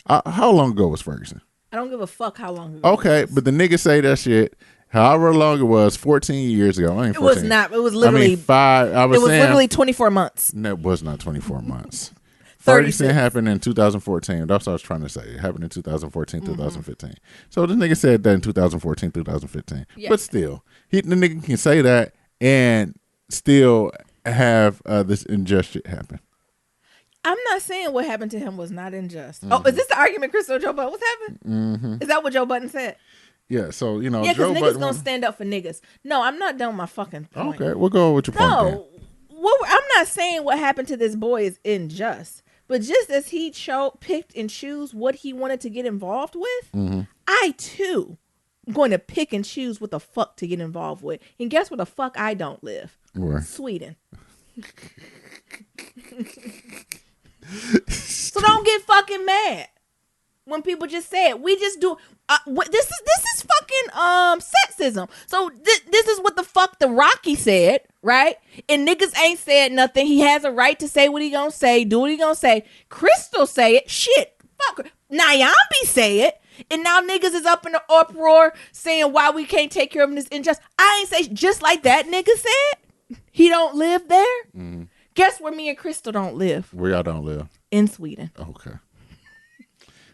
How long ago was Ferguson? I don't give a fuck how long ago. Okay, but the nigga say that shit. However long it was, 14 years ago. I ain't 14. It was not. It was literally 5. It was literally 24 months. No, it was not 24 months. 36. Ferguson happened in 2014. That's what I was trying to say. It happened in 2014, 2015. So this nigga said that in 2014, 2015. Yeah. But still, the nigga can say that and still have this unjust shit happen. I'm not saying what happened to him was not unjust. Oh, is this the argument Crystal Joe Button was having? Mm-hmm. Is that what Joe Button said? Yeah, so, you know. Yeah, because niggas Button gonna stand up for niggas. No, I'm not done with my fucking point. Okay, we'll go with your point. No, I'm not saying what happened to this boy is unjust. But just as he picked and choose what he wanted to get involved with, I too am going to pick and choose what the fuck to get involved with. And guess where the fuck I don't live? Where? Sweden. So don't get fucking mad when people just say it. We just do. This is fucking sexism. So this is what the fuck the Rocky said, right? And niggas ain't said nothing. He has a right to say what he gonna say, do what he gonna say. Crystal say it. Shit, fuck her. Nyambi say it. And now niggas is up in the uproar saying why we can't take care of this injustice. I ain't say just like that nigga said. He don't live there. Mm-hmm. Guess where me and Crystal don't live? Where y'all don't live? In Sweden. Okay.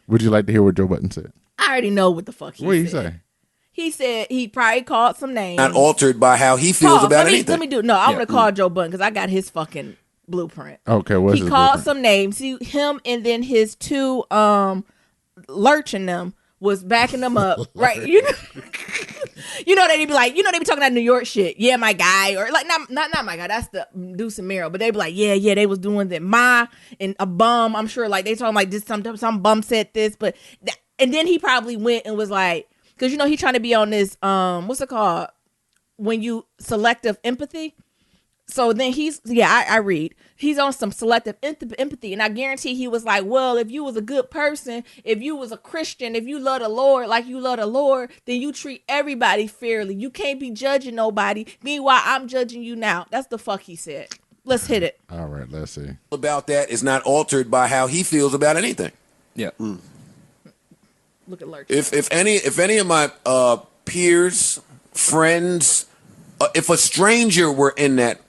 Would you like to hear what Joe Button said? I already know what the fuck he said. What did he say? He said he probably called some names. Not altered by how he feels about anything. Let me do. No, I'm gonna call Joe Button because I got his fucking blueprint. Okay, what's his He called blueprint? some names. Him and then his two lurching them was backing them up. Right. You know they be like, they be talking that New York shit. Yeah, my guy, or like not my guy. That's the Deuce and Mero. But they be like, yeah, they was doing that. Ma and a bum. I'm sure like they talking like this. Some bum said this, but and then he probably went and was like, because he trying to be on this what's it called when you selective empathy. So then I read. He's on some selective empathy. And I guarantee he was like, well, if you was a good person, if you was a Christian, if you love the Lord like you love the Lord, then you treat everybody fairly. You can't be judging nobody. Meanwhile, I'm judging you now. That's the fuck he said. Let's hit it. All right, let's see. About that is not altered by how he feels about anything. Yeah. Look at Lurch. If any of my peers, friends, if a stranger were in that,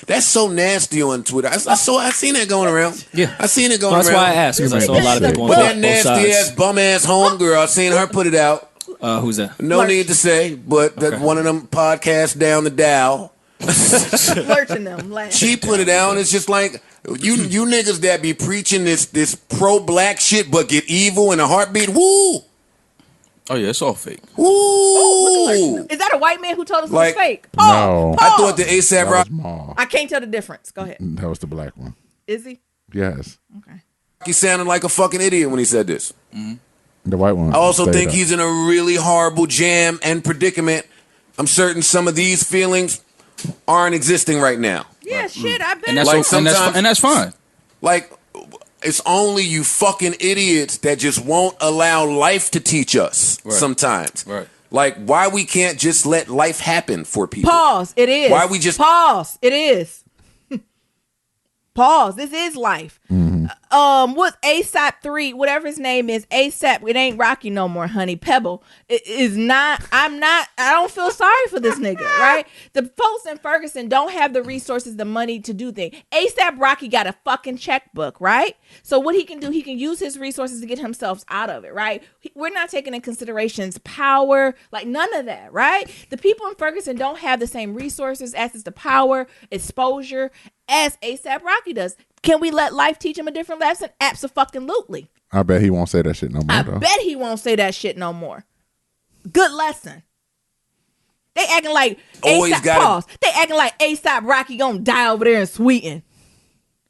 that's so nasty on Twitter. I seen that going around. Yeah, I seen it going around. That's why I asked, because I saw a lot of people on But both that nasty ass bum ass homegirl, I seen her put it out. Who's that? No need to say, but that one of them podcasts down the Dow. Lurching them. She put it out, and it's just like you niggas that be preaching this pro black shit, but get evil in a heartbeat. Woo! Oh yeah, it's all fake. Woo! Oh, is that a white man who told us it was fake? No. I thought the ASAP That Rocky. was Maul. I can't tell the difference. Go ahead. That was the black one. Is he? Yes. Okay. He sounded like a fucking idiot when he said this. The white one. I also stayed think up. he's in a really horrible jam and predicament. I'm certain some of these feelings aren't existing right now. Yeah, shit, I bet. And that's Like and that's fine. Like, it's only you fucking idiots that just won't allow life to teach us sometimes. Right. Like, why we can't just let life happen for people. Pause. It is. Why we just... Pause. It is. Pause. This is life. What's ASAP 3, whatever his name is, ASAP, it ain't Rocky no more, honey. Pebble. It is not, I don't feel sorry for this nigga, right? The folks in Ferguson don't have the resources, the money to do things. ASAP Rocky got a fucking checkbook, right? So what he can do, he can use his resources to get himself out of it, right? We're not taking in considerations power, like none of that, right? The people in Ferguson don't have the same resources, access to power, exposure, as ASAP Rocky does. Can we let life teach him a different lesson? Absolutely. I bet he won't say that shit no more. I though. bet he won't say that shit no more. Good lesson. They acting like They acting like ASAP Rocky gonna die over there in Sweden.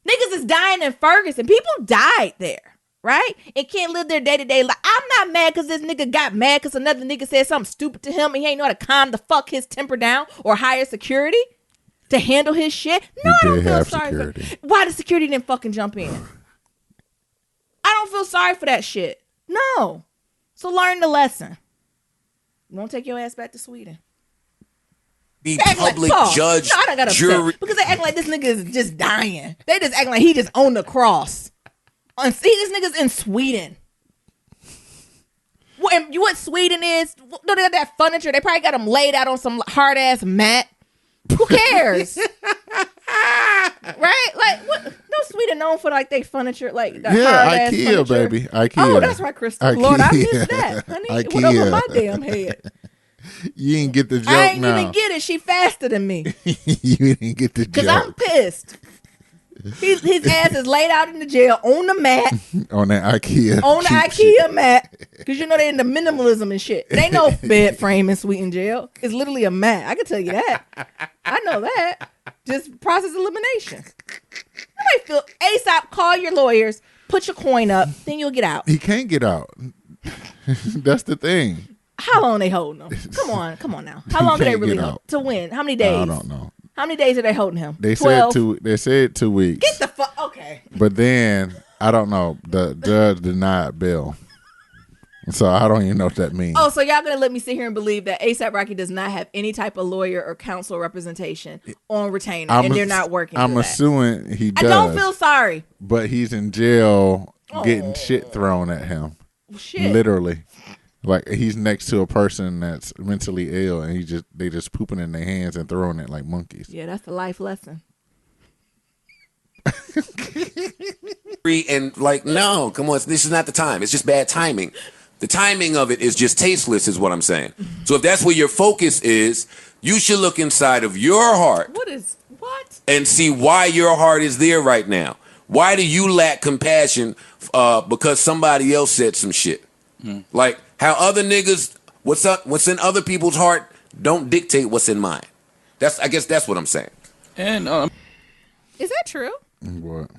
Niggas is dying in Ferguson. People died there, right? And can't live their day-to-day life. I'm not mad because this nigga got mad because another nigga said something stupid to him and he ain't know how to calm the fuck his temper down or hire security to handle his shit. No, I don't feel sorry for why the security didn't fucking jump in. I don't feel sorry for that shit. No. So learn the lesson. You won't take your ass back to Sweden. Be public judge, no, I don't got jury. Because they act like this nigga is just dying. They just act like he just owned the cross. And see, this nigga's in Sweden. What Sweden is? No, they got that furniture. They probably got him laid out on some hard ass mat. Who cares? Right? Like, what? No, Sweden known for like they furniture, like the hard IKEA, ass furniture. baby. IKEA. Oh, that's right, Crystal. Lord, I missed that, honey. IKEA. What over my damn head? You didn't get the joke. I ain't now. even get it. She faster than me. You didn't get the joke. Because I'm pissed. His ass is laid out in the jail on the mat. On that IKEA. On the IKEA mat. Because you know they into minimalism and shit. It ain't no bed frame in Sweeten jail. It's literally a mat. I can tell you that. I know that. Just process elimination. I feel ASAP, call your lawyers, put your coin up, then you'll get out. He can't get out. That's the thing. How long they holding him? Come on now. How long do they really hold? To win? How many days? I don't know. How many days are they holding him? They 12? said 2 weeks. Get the fuck. Okay. But then I don't know. The judge denied bail, so I don't even know what that means. Oh, so y'all gonna let me sit here and believe that ASAP Rocky does not have any type of lawyer or counsel representation on retainer, and they're not working. I'm for assuming he does. I don't feel sorry, but he's in jail getting shit thrown at him. Shit, literally. Like he's next to a person that's mentally ill, and they just pooping in their hands and throwing it like monkeys. Yeah, that's a life lesson. And like, no, come on, this is not the time. It's just bad timing. The timing of it is just tasteless, is what I'm saying. So if that's where your focus is, you should look inside of your heart. What? And see why your heart is there right now. Why do you lack compassion because somebody else said some shit? Like how other niggas, what's in other people's heart don't dictate what's in mine. I guess that's what I'm saying. And is that true? What?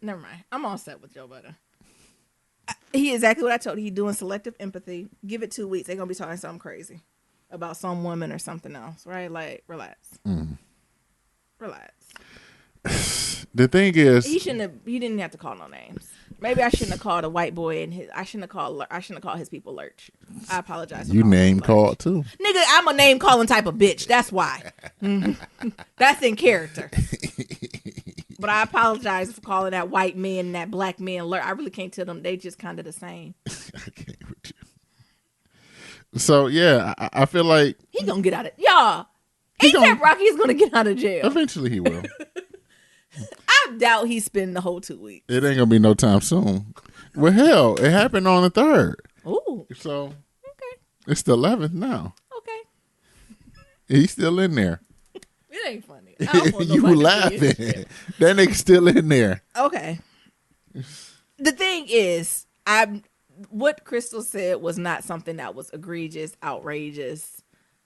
Never mind. I'm all set with Joe Budden. He exactly what I told you. He doing selective empathy. Give it 2 weeks. They're gonna be talking something crazy about some woman or something else, right? Like, relax. Relax. The thing is, he didn't have to call no names. Maybe I shouldn't have called a white boy and I shouldn't have called his people Lurch. I apologize. You name called too. Nigga, I'm a name calling type of bitch. That's why. That's in character. But I apologize for calling that white man and that black man Lurch. I really can't tell them. They just kind of the same. I can't with you. So yeah, I feel like he gonna get out of y'all. ASAP Rocky is gonna get out of jail. Eventually he will. I doubt he's spending the whole 2 weeks. It ain't gonna be no time soon. Well, hell, it happened on the 3rd. Ooh. So okay, it's the 11th now. Okay. He's still in there. It ain't funny. I don't want You laughing? That nigga's still in there. Okay. The thing is, what Crystal said was not something that was egregious, outrageous,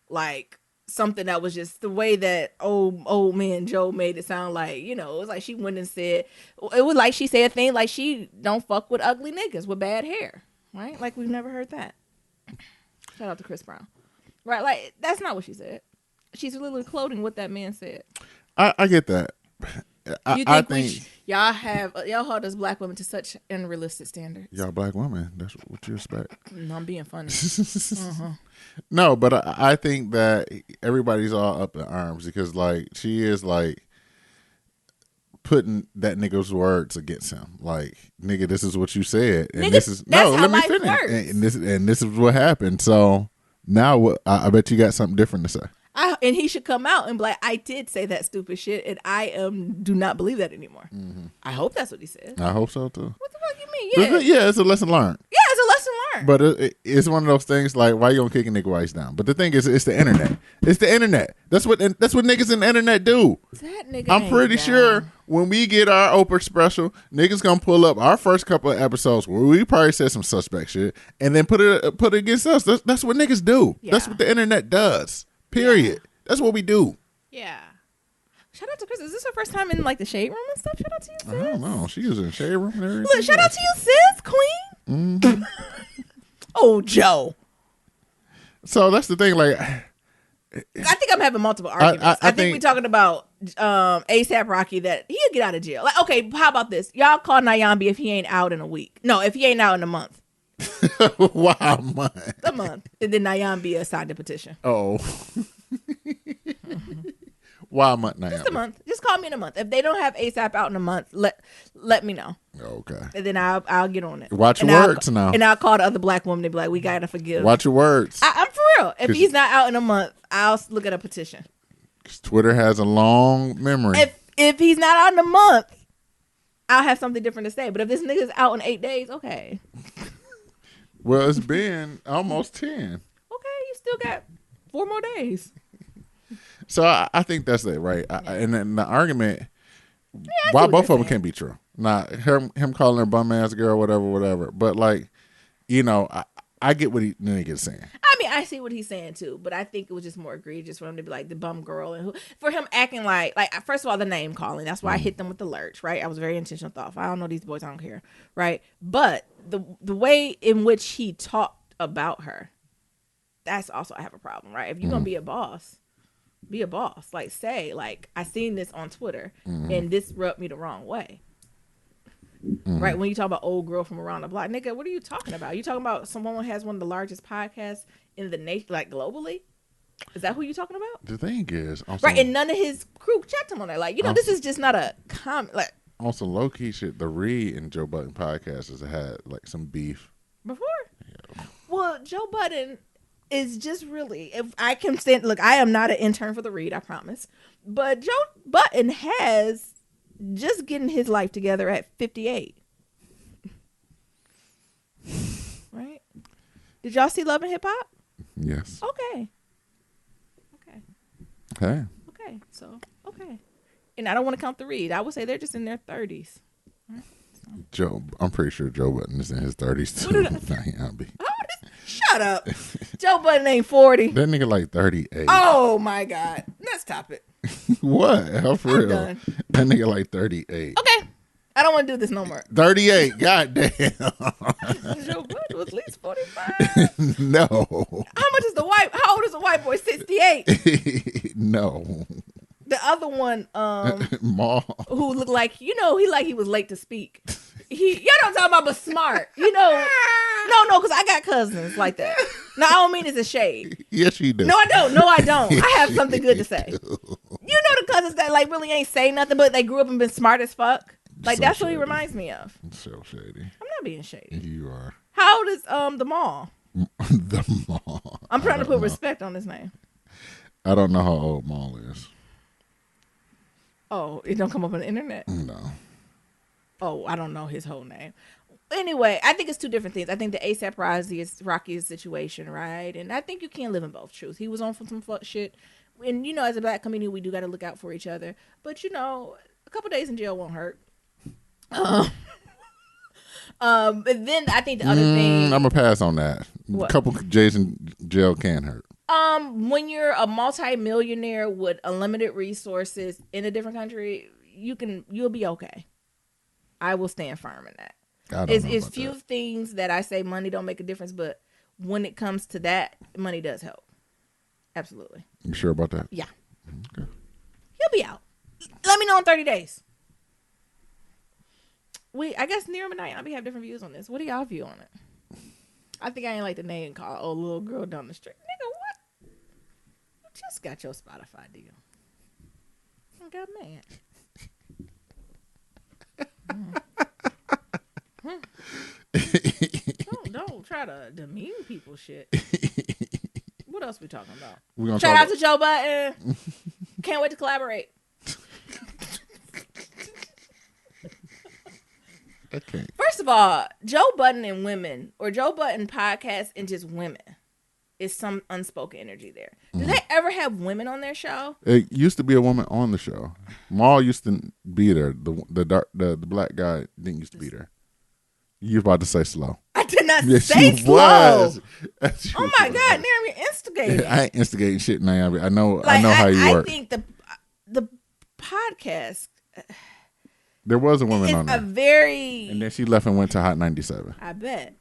like something that was just the way that old man Joe made it sound like, you know, it was like she went and said, it was like she said a thing like she don't fuck with ugly niggas with bad hair, right? Like we've never heard that. Shout out to Chris Brown. Right, like that's not what she said. She's literally quoting what that man said. I get that. I think y'all hold us black women to such unrealistic standards. Y'all black women, that's what you expect. No, I'm being funny. No, but I think that everybody's all up in arms because like she is like putting that nigga's words against him. Like, nigga, this is what you said, and Nigga, this is that's no. how Let me life finish. works. And this is what happened. So now, what? I bet you got something different to say. And he should come out and be like, I did say that stupid shit, and I do not believe that anymore. I hope that's what he said. I hope so too. What the fuck you mean? Yeah, Yeah, it's a lesson learned. yeah, it's a lesson learned. But it's one of those things like, why you gonna kick a nigga while he's down? But the thing is, it's the internet. It's the internet. That's what niggas in the internet do. That nigga I'm ain't pretty down. sure when we get our Oprah special, niggas gonna pull up our first couple of episodes where we probably said some suspect shit and then put it against us. That's what niggas do. Yeah. That's what the internet does. Period. Yeah. That's what we do. Yeah. Shout out to Chris. Is this her first time in like the shade room and stuff? Shout out to you, sis. I don't know. She was in the shade room and everything. Look, shout out to you, sis, queen. Oh, Joe. So that's the thing. Like, I think I'm having multiple arguments. I think we're talking about ASAP Rocky that he'll get out of jail. Like, okay, how about this? Y'all call Nyambi if he ain't out in a week. No, if he ain't out in a month. wow, man. A month. And then Nyambi signed the petition. Oh. Why a month now? Just a month. Just call me in a month. If they don't have ASAP out in a month, let me know. Okay. And then I'll get on it. Watch your words now. And I'll call the other black woman and be like, we gotta forgive. Watch your words. I'm for real. If he's not out in a month, I'll look at a petition. Twitter has a long memory. If he's not out in a month, I'll have something different to say. But if this nigga's out in 8 days, okay. Well, it's been almost 10. Okay, you still got 4 more days. So I think that's it, right? And then the argument, I why see what both you're of them can't be true. Not him calling her bum ass girl, whatever. But like, you know, I get what the nigga's saying. I mean, I see what he's saying too, but I think it was just more egregious for him to be like the bum girl and for him acting like first of all the name calling. That's why I hit them with the lurch, right? I was very intentional. Thought, I don't know these boys, I don't care, right? But the way in which he talked about her, that's also I have a problem, right? If you're gonna be a boss. Be a boss. Like, say, like, I seen this on Twitter and this rubbed me the wrong way. Right? When you talk about old girl from around the block, nigga, what are you talking about? You talking about someone who has one of the largest podcasts in the nation, like globally? Is that who you talking about? The thing is, right? And none of his crew checked him on that. Like, you know, this is just not a comment. Like, on some low key shit, the Reed and Joe Budden podcast has had like some beef before. Yeah. Well, Joe Budden is just really, if I can stand, look, I am not an intern for the Read, I promise. But Joe Budden has just getting his life together at 58. Right? Did y'all see Love and Hip Hop? Yes. Okay. Hey. Okay. So, okay. And I don't want to count the Read. I would say they're just in their 30s. Right? So. Joe, I'm pretty sure Joe Budden is in his 30s too. Shut up. Joe Budden ain't 40. That nigga like 38. Oh my God. Let's stop it. What? Hell, for real? Done. That nigga like 38. Okay. I don't want to do this no more. 38. God damn. Joe Budden was at least 45. No. How old is the white boy? 68. No. The other one, Maul, who looked like, he was late to speak. Y'all don't talk about, but smart. No, because I got cousins like that. No, I don't mean it's a shade. Yes, you do. No, I don't. I have something good to say. You know the cousins that like really ain't say nothing, but they grew up and been smart as fuck. Like so that's shady. What he reminds me of. So shady. I'm not being shady. You are. How old is the Mall? The Mall. I'm trying to put respect on his name. I don't know how old Maul is. Oh, it don't come up on the internet? No. Oh, I don't know his whole name. Anyway, I think it's two different things. I think the ASAP Rocky's situation, right? And I think you can't live in both truths. He was on for some fuck shit. And, as a black community, we do got to look out for each other. But, a couple days in jail won't hurt. But then I think the other thing... I'm going to pass on that. What? A couple days in jail can hurt. When you're a multi-millionaire with unlimited resources in a different country, you'll be okay. I will stand firm in that. It's few things that I say money don't make a difference, but when it comes to that, money does help. Absolutely. You sure about that? Yeah. Okay. He'll be out. Let me know in 30 days. I guess Niram and I have different views on this. What do y'all view on it? I think I ain't like the name called old little girl down the street. Nigga, what? You just got your Spotify deal. I got mad. Don't try to demean people shit. What else we talking about? We're gonna Shout talk out to Joe Button. Can't wait to collaborate. Okay. First of all, Joe Button and women, or Joe Button podcast and just women, is some unspoken energy there. Do they ever have women on their show? It used to be a woman on the show. Maul used to be there. The black guy didn't used to be there. You were about to say slow. I did not Yes, say you slow. was. Oh my God, now you're instigating. I ain't instigating shit now. I know how you work. I think the podcast There was a woman is on a there. very. And then she left and went to Hot 97. I bet.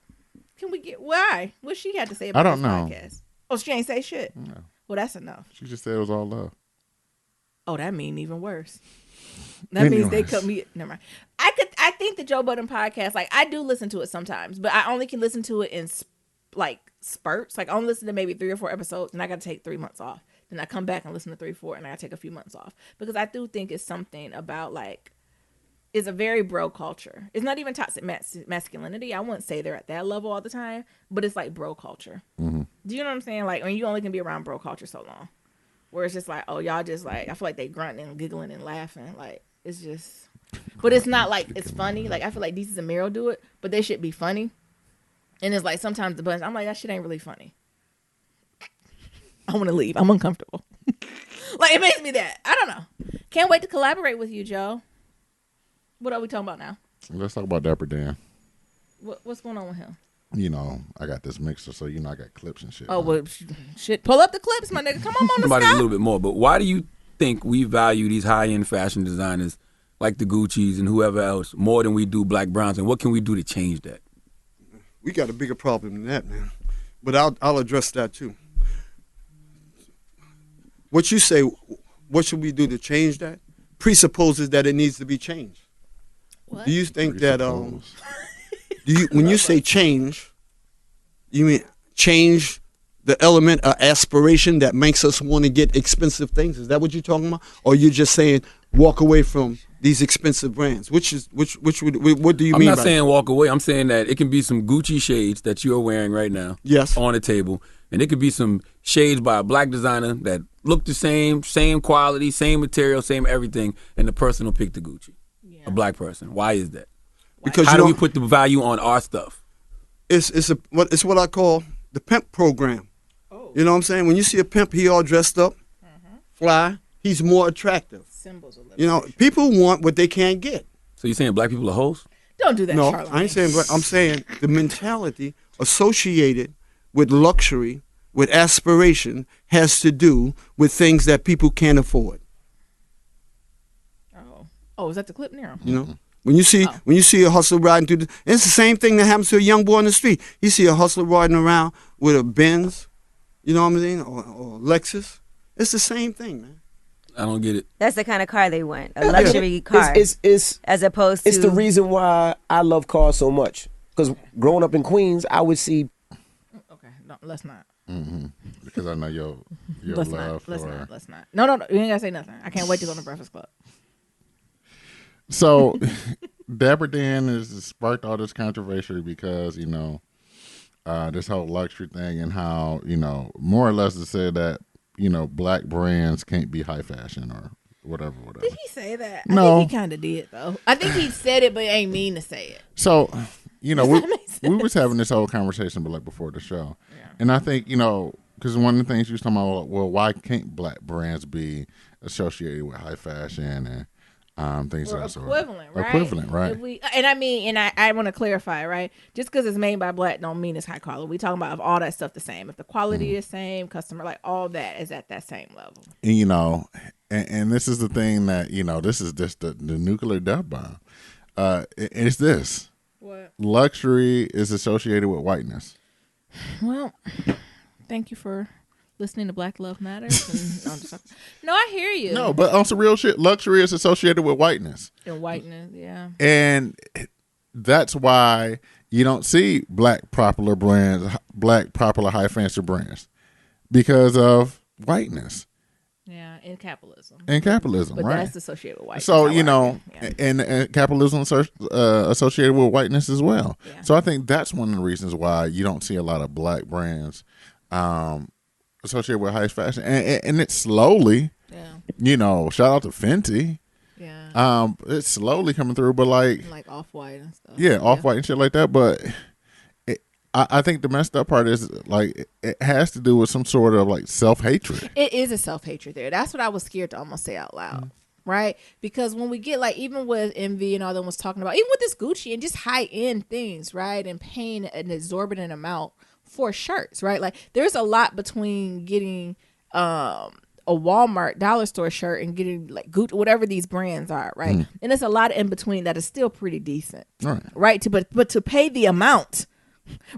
Can we get why? What she had to say about I don't this know. podcast? Oh, she ain't say shit. No. Well, that's enough. She just said it was all love. Oh, that mean even worse. That means they Anyways. cut me. Never mind. I think the Joe Budden podcast, like I do listen to it sometimes, but I only can listen to it in like spurts. Like I only listen to maybe 3 or 4 episodes, and I got to take 3 months off. Then I come back and listen to 3, 4, and I got to take a few months off because I do think it's something about like it's a very bro culture. It's not even toxic masculinity. I wouldn't say they're at that level all the time, but it's like bro culture. Mm-hmm. Do you know what I'm saying? Like when you only can be around bro culture so long, where it's just like, oh, y'all just like I feel like they grunting and giggling and laughing. Like it's just, but it's not like it's funny. Like I feel like Deezus and Mero do it, but they should be funny. And it's like sometimes the bunch, I'm like that shit ain't really funny. I want to leave. I'm uncomfortable. Like it makes me that. I don't know. Can't wait to collaborate with you, Joe. What are we talking about now? Let's talk about Dapper Dan. What's going on with him? You know, I got this mixer, so you know I got clips and shit. Oh, well, shit. Pull up the clips, my nigga. Come on, About it a Scott. little bit more, but why do you think we value these high-end fashion designers like the Gucci's and whoever else more than we do Black Browns, and what can we do to change that? We got a bigger problem than that, man. But I'll address that too. What you say, what should we do to change that, presupposes that it needs to be changed. What? Do you think that when you say change, you mean change the element of aspiration that makes us want to get expensive things? Is that what you're talking about? Or you're just saying walk away from these expensive brands? What do you I'm mean not by saying walk away. I'm saying that it can be some Gucci shades that you're wearing right now Yes. on the table. And it could be some shades by a black designer that look the same quality, same material, same everything, and the person will pick the Gucci. Yeah. A black person. Why is that? Because How you do we don't- put the value on our stuff? it's what I call the pimp program. Oh. You know what I'm saying? When you see a pimp, he all dressed up, fly, he's more attractive. Symbols of You know, liberation. people want what they can't get. So you're saying black people are hoes? Don't do that, No, Charlamagne. I ain't saying, but I'm saying the mentality associated with luxury, with aspiration, has to do with things that people can't afford. Oh, is that the clip, Nero? You know, when you see a hustler riding through, it's the same thing that happens to a young boy on the street. You see a hustler riding around with a Benz, you know what I'm saying, or Lexus. It's the same thing, man. I don't get it. That's the kind of car they want, a luxury car, It's as opposed to. it's the reason why I love cars so much. Because growing up in Queens, I would see. Okay, no, let's not. Mm-hmm. Because I know your Let's love not. for. Let's not. No. You ain't gotta say nothing. I can't wait to go to Breakfast Club. So, Dapper Dan has sparked all this controversy because this whole luxury thing and how more or less to say that black brands can't be high fashion or whatever. Did he say that? No. I think he kind of did though. I think he said it, but ain't mean to say it. So, we make sense? was having this whole conversation, but like before the show, and I think because one of the things you was talking about, well, why can't black brands be associated with high fashion and things Or of that sort? equivalent, right? Equivalent, right? I want to clarify, right? Just because it's made by black don't mean it's high quality. We talking about if all that stuff the same. If the quality is same, customer, like all that is at that same level. And, and this is the thing that this is just the nuclear death bomb. It's this. What? Luxury is associated with whiteness. Well, thank you for listening to Black Love Matters. No, I hear you. No, but on some real shit, luxury is associated with whiteness. And whiteness, yeah. And that's why you don't see black popular brands, black popular high fancy brands, because of whiteness. Yeah, in capitalism. In capitalism, But right? that's associated with whiteness. So, I would argue. and capitalism associated with whiteness as well. Yeah. So I think that's one of the reasons why you don't see a lot of black brands associated with high fashion. And it's slowly, shout out to Fenty. Yeah. It's slowly coming through, but like Off-White and stuff. Yeah, Off-White and shit like that. But I think the messed up part is like it has to do with some sort of like self-hatred. It is a self-hatred there. That's what I was scared to almost say out loud. Right? Because when we get like, even with Envy and all them was talking about, even with this Gucci and just high-end things, right? And paying an exorbitant amount for shirts, right? Like there's a lot between getting a Walmart dollar store shirt and getting like Gucci, whatever these brands are, right? And there's a lot in between that is still pretty decent. Right? But to pay the amount,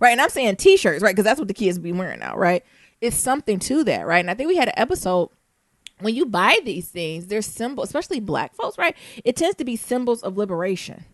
right? And I'm saying t-shirts, right? Because that's what the kids be wearing now, right? It's something to that, right? And I think we had an episode when you buy these things, they're symbols, especially black folks, right? It tends to be symbols of liberation,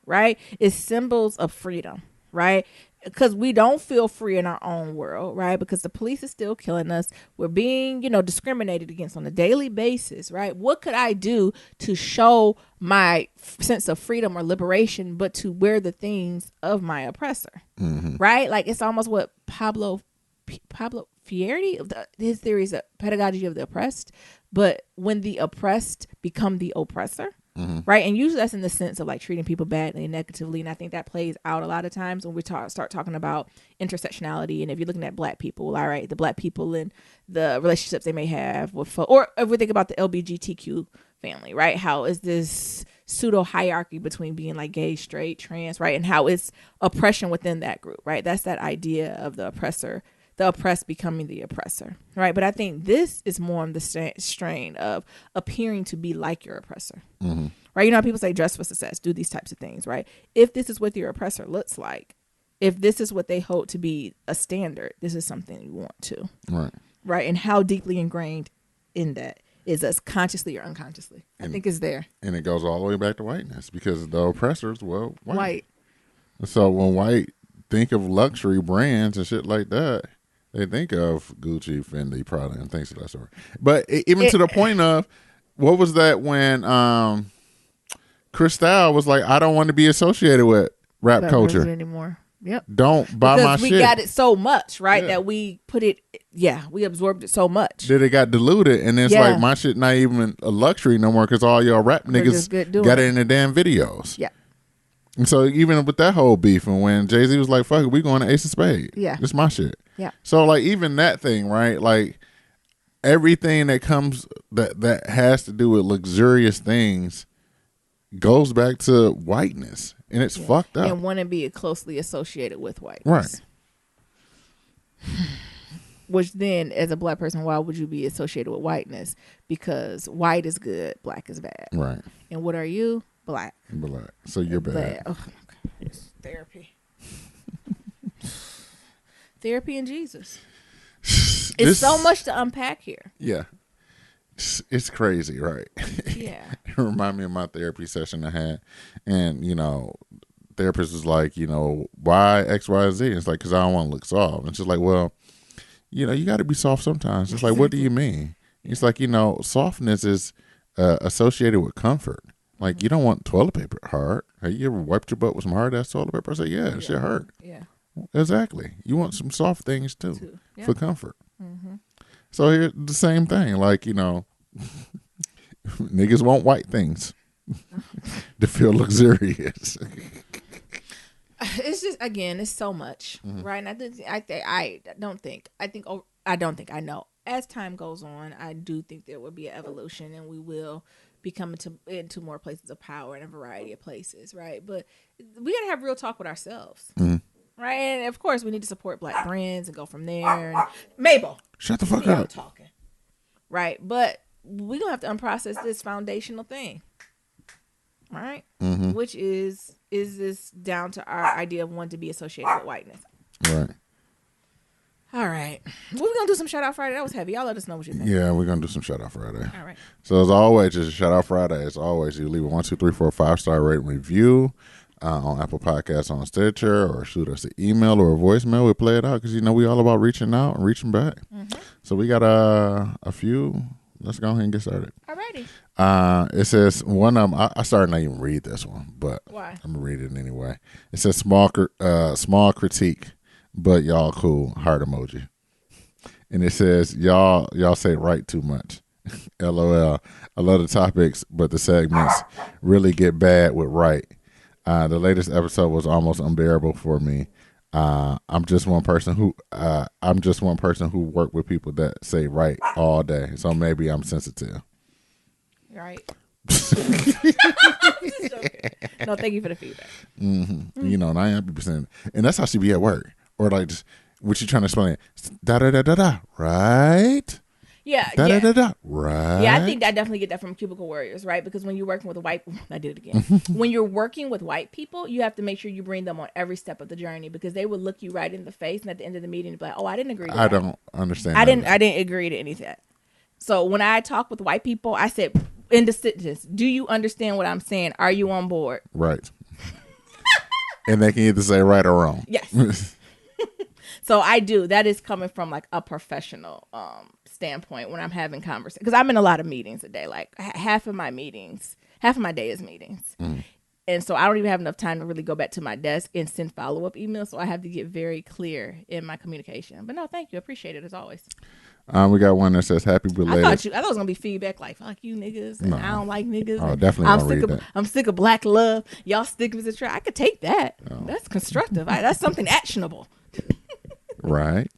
right? It's symbols of freedom, right? Because we don't feel free in our own world, right? Because the police is still killing us. We're being, discriminated against on a daily basis, right? What could I do to show my sense of freedom or liberation, but to wear the things of my oppressor, right? Like it's almost what Pablo Fierdi, his theories of pedagogy of the oppressed, but when the oppressed become the oppressor, right? And usually that's in the sense of like treating people badly and negatively. And I think that plays out a lot of times when we start talking about intersectionality. And if you're looking at black people, all right, the black people and the relationships they may have with, or if we think about the LGBTQ family, right? How is this pseudo hierarchy between being like gay, straight, trans, right? And how it's oppression within that group, right? That's that idea of the oppressor, the oppressed becoming the oppressor, right? But I think this is more on the strain of appearing to be like your oppressor, right? You know how people say dress for success, do these types of things, right? If this is what your oppressor looks like, if this is what they hold to be a standard, this is something you want to, right? And how deeply ingrained in that is us consciously or unconsciously, I think is there. And it goes all the way back to whiteness because the oppressors, well, white. So when white think of luxury brands and shit like that, they think of Gucci, Fendi, Prada, and things of that sort. But even to the point of, what was that when Cristal was like, I don't want to be associated with rap culture anymore. Yep. Don't buy my shit. Because we got it so much, right? That we put it, we absorbed it so much. That it got diluted. And it's like, my shit not even a luxury no more because all y'all rap niggas got it in the damn videos. Yeah. And so even with that whole beef, and when Jay-Z was like, fuck it, we going to Ace of Spades. Yeah. It's my shit. Yeah. So like even that thing, right? Like everything that comes that has to do with luxurious things goes back to whiteness. And it's fucked up. And want to be closely associated with whiteness. Right. Which then, as a black person, why would you be associated with whiteness? Because white is good, black is bad. Right. And what are you? Black. Black. So you're bad. Oh, it's therapy. Therapy and Jesus. It's so much to unpack here. Yeah. It's crazy, right? Yeah. It reminded me of my therapy session I had. And, therapist was like, why X, Y, Z? And it's like, because I don't want to look soft. And it's just like, well, you got to be soft sometimes. It's like, what do you mean? It's like, softness is associated with comfort. Like, you don't want toilet paper hard. Have you ever wiped your butt with some hard ass toilet paper? I say, yeah, it shit hurt. Yeah. Exactly. You want some soft things too. For comfort. So here's the same thing. Like, niggas want white things to feel luxurious. It's just, again, it's so much, right? And I know. As time goes on, I do think there will be an evolution, and we will become into more places of power in a variety of places, right? But we got to have real talk with ourselves, right? And of course, we need to support black brands and go from there. And Mabel, shut the fuck up. I'm talking, right? But we're gonna have to unprocess this foundational thing, right? Which is this down to our idea of wanting to be associated with whiteness, right? All right. We're going to do some Shout Out Friday. That was heavy. Y'all let us know what you think. Yeah, we're going to do some Shout Out Friday. All right. So as always, just Shout Out Friday. As always, you leave a 1, 2, 3, 4, 5-star rating review on Apple Podcasts, on Stitcher, or shoot us an email or a voicemail. We'll play it out because, we all about reaching out and reaching back. So we got a few let's go ahead and get started. Alrighty. It says one of them. I started not even read this one, but Why? I'm gonna read it anyway. It says small critique, but y'all cool, heart emoji. And it says y'all say right too much. LOL. I love the topics, but the segments really get bad with right. The latest episode was almost unbearable for me. I'm just one person who work with people that say right all day. So maybe I'm sensitive. Right. No, thank you for the feedback. Mm-hmm. You know, 90%, and that's how she be at work, or like just what you trying to explain. Da da da da da. Right. Yeah, da, yeah. da, da, da, right. Yeah, I think I definitely get that from Cubicle Warriors, right? Because when you're working with I did it again. When you're working with white people, you have to make sure you bring them on every step of the journey because they will look you right in the face, and at the end of the meeting, be like, "Oh, I didn't agree to that. I don't understand. I didn't agree to any of that." So when I talk with white people, I said, in the sentence, "Do you understand what I'm saying? Are you on board?" Right. And they can either say right or wrong. Yes. So I do. That is coming from like a professional standpoint when I'm having conversations. Because I'm in a lot of meetings a day. Like half of my day is meetings. And so I don't even have enough time to really go back to my desk and send follow-up emails. So I have to get very clear in my communication. But no, thank you. Appreciate it as always. We got one that says happy belated. I thought it was going to be feedback like, fuck you niggas. And I don't like niggas. Oh, definitely I'm sick of black love. Y'all stick with the I could take that. Oh. That's constructive. That's something actionable. Right.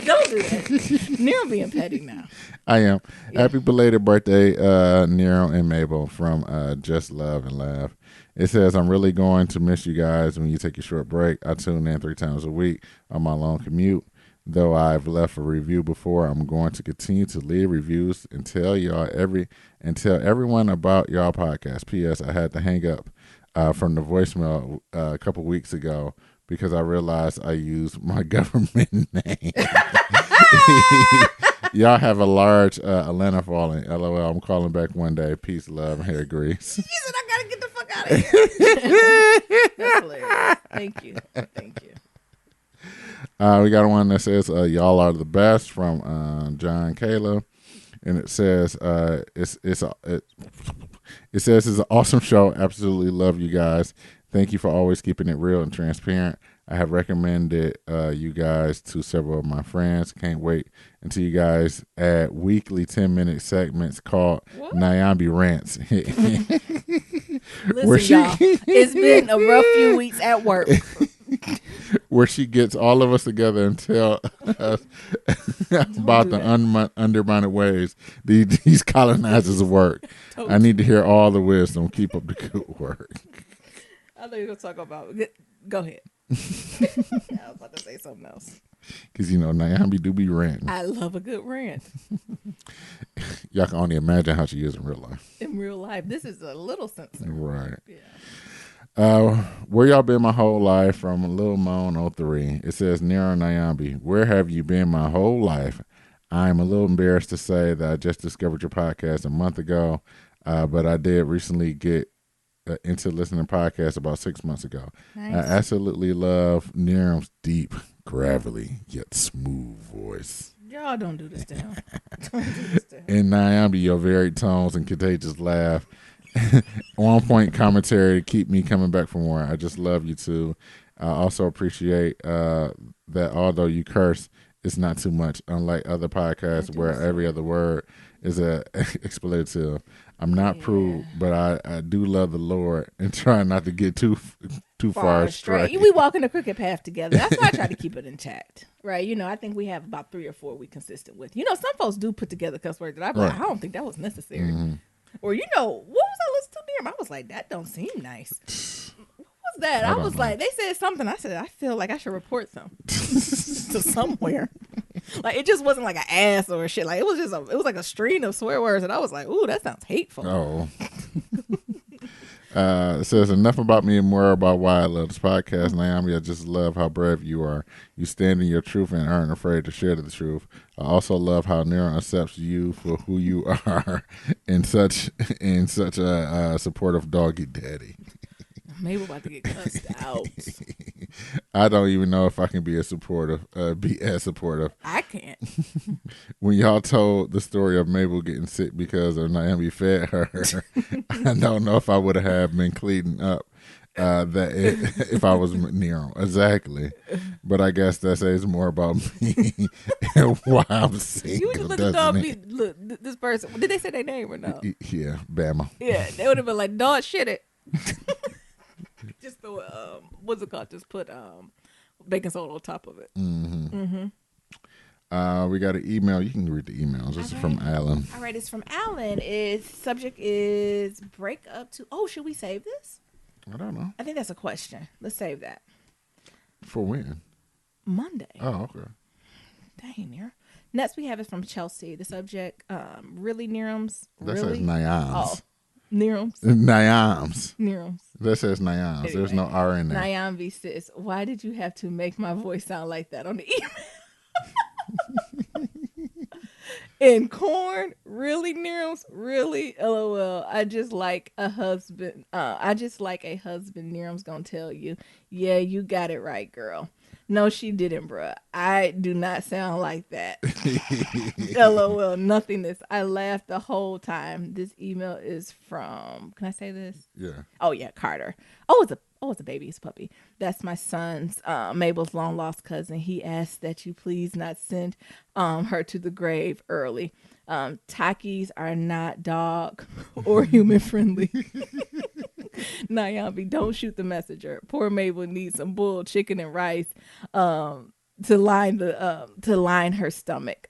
Don't do that. Nero being petty now. I am. Yeah. Happy belated birthday, Nero and Mabel from Just Love and Laugh. It says, I'm really going to miss you guys when you take your short break. I tune in 3 times a week on my long commute. Though I've left a review before, I'm going to continue to leave reviews and tell everyone about y'all podcast. P.S. I had to hang up from the voicemail a couple weeks ago because I realized I used my government name. Y'all have a large Atlanta falling. LOL. I'm calling back one day. Peace, love, and hair grease. He said, I got to get the fuck out of here. That's hilarious. Thank you. Thank you. We got one that says, y'all are the best from John Kayla. And it says, it says it's an awesome show. Absolutely love you guys. Thank you for always keeping it real and transparent. I have recommended you guys to several of my friends. Can't wait until you guys add weekly 10-minute segments called Nyambi Rants. Listen, y'all, it's been a rough few weeks at work. Where she gets all of us together and tell us about the undermined ways these colonizers work. I need to hear all the wisdom. Keep up the good work. I thought you were going to talk about Go ahead. I was about to say something else. Because, Nyambi do be ranting. I love a good rant. Y'all can only imagine how she is in real life. In real life. This is a little sensitive. Right. Yeah. Where y'all been my whole life from Lil Moan 03. It says, Nero Nyambi, where have you been my whole life? I'm a little embarrassed to say that I just discovered your podcast a month ago, but I did recently get into listening to podcasts about 6 months ago. Nice. I absolutely love Nero's deep, gravelly, yet smooth voice. Y'all don't do this to him. And Nyambi, your varied tones and contagious laugh. On point commentary to keep me coming back for more. I just love you too. I also appreciate that although you curse, it's not too much, unlike other podcasts where every other word is a expletive. I'm not prude, but I do love the Lord and try not to get too far astray. We walk in the crooked path together. That's why I try to keep it intact, right? I think we have about 3 or 4 we consistent with. Some folks do put together cuss words that I'm like, I don't think that was necessary. Mm-hmm. Or what was I listening to them? I was like, that don't seem nice. What was that? I was like, they said something. I said, I feel like I should report some to somewhere. Like it just wasn't like an ass or shit. Like it was like a string of swear words, and I was like, ooh, that sounds hateful. Oh. It says enough about me and more about why I love this podcast. Nyambi, I just love how brave you are. You stand in your truth and aren't afraid to share the truth. I also love how Nero accepts you for who you are in such a supportive doggy daddy. Maybe about to get cussed out. I don't even know if I can be as supportive. I can't. When y'all told the story of Mabel getting sick because of Naomi fed her, I don't know if I would have been cleaning up if I was Nero. Exactly. But I guess that says more about me and why I'm single. You would just let the dog be, look, this person, did they say their name or no? Yeah, Bama. Yeah, they would have been like, dog, shit it. Just the, what's it called? Just put baking soda on top of it. We got an email. You can read the emails. This is from Alan. All right, it's from Alan. Subject is break up to, should we save this? I don't know. I think that's a question. Let's save that. For when? Monday. Oh, okay. Dang, Nero. Next we have it from Chelsea. The subject, really, Nerums? That really? says Nyams. Oh, Nerums? Nyams. Nerums. That says Nyams. Anyway, There's no R in there. Nyambi says, why did you have to make my voice sound like that on the email? And Corn, really, Nerums? Really? LOL. I just like a husband. Nerums gonna tell you. Yeah, you got it right, girl. No, she didn't, bruh. I do not sound like that. LOL, nothingness. I laughed the whole time. This email is from, can I say this? Yeah. Oh, yeah, Carter. It's a baby. It's a puppy. That's my son's, Mabel's long lost cousin. He asked that you please not send her to the grave early. Takis are not dog or human friendly. Nyambi, don't shoot the messenger. Poor Mabel needs some boiled chicken and rice to line her stomach.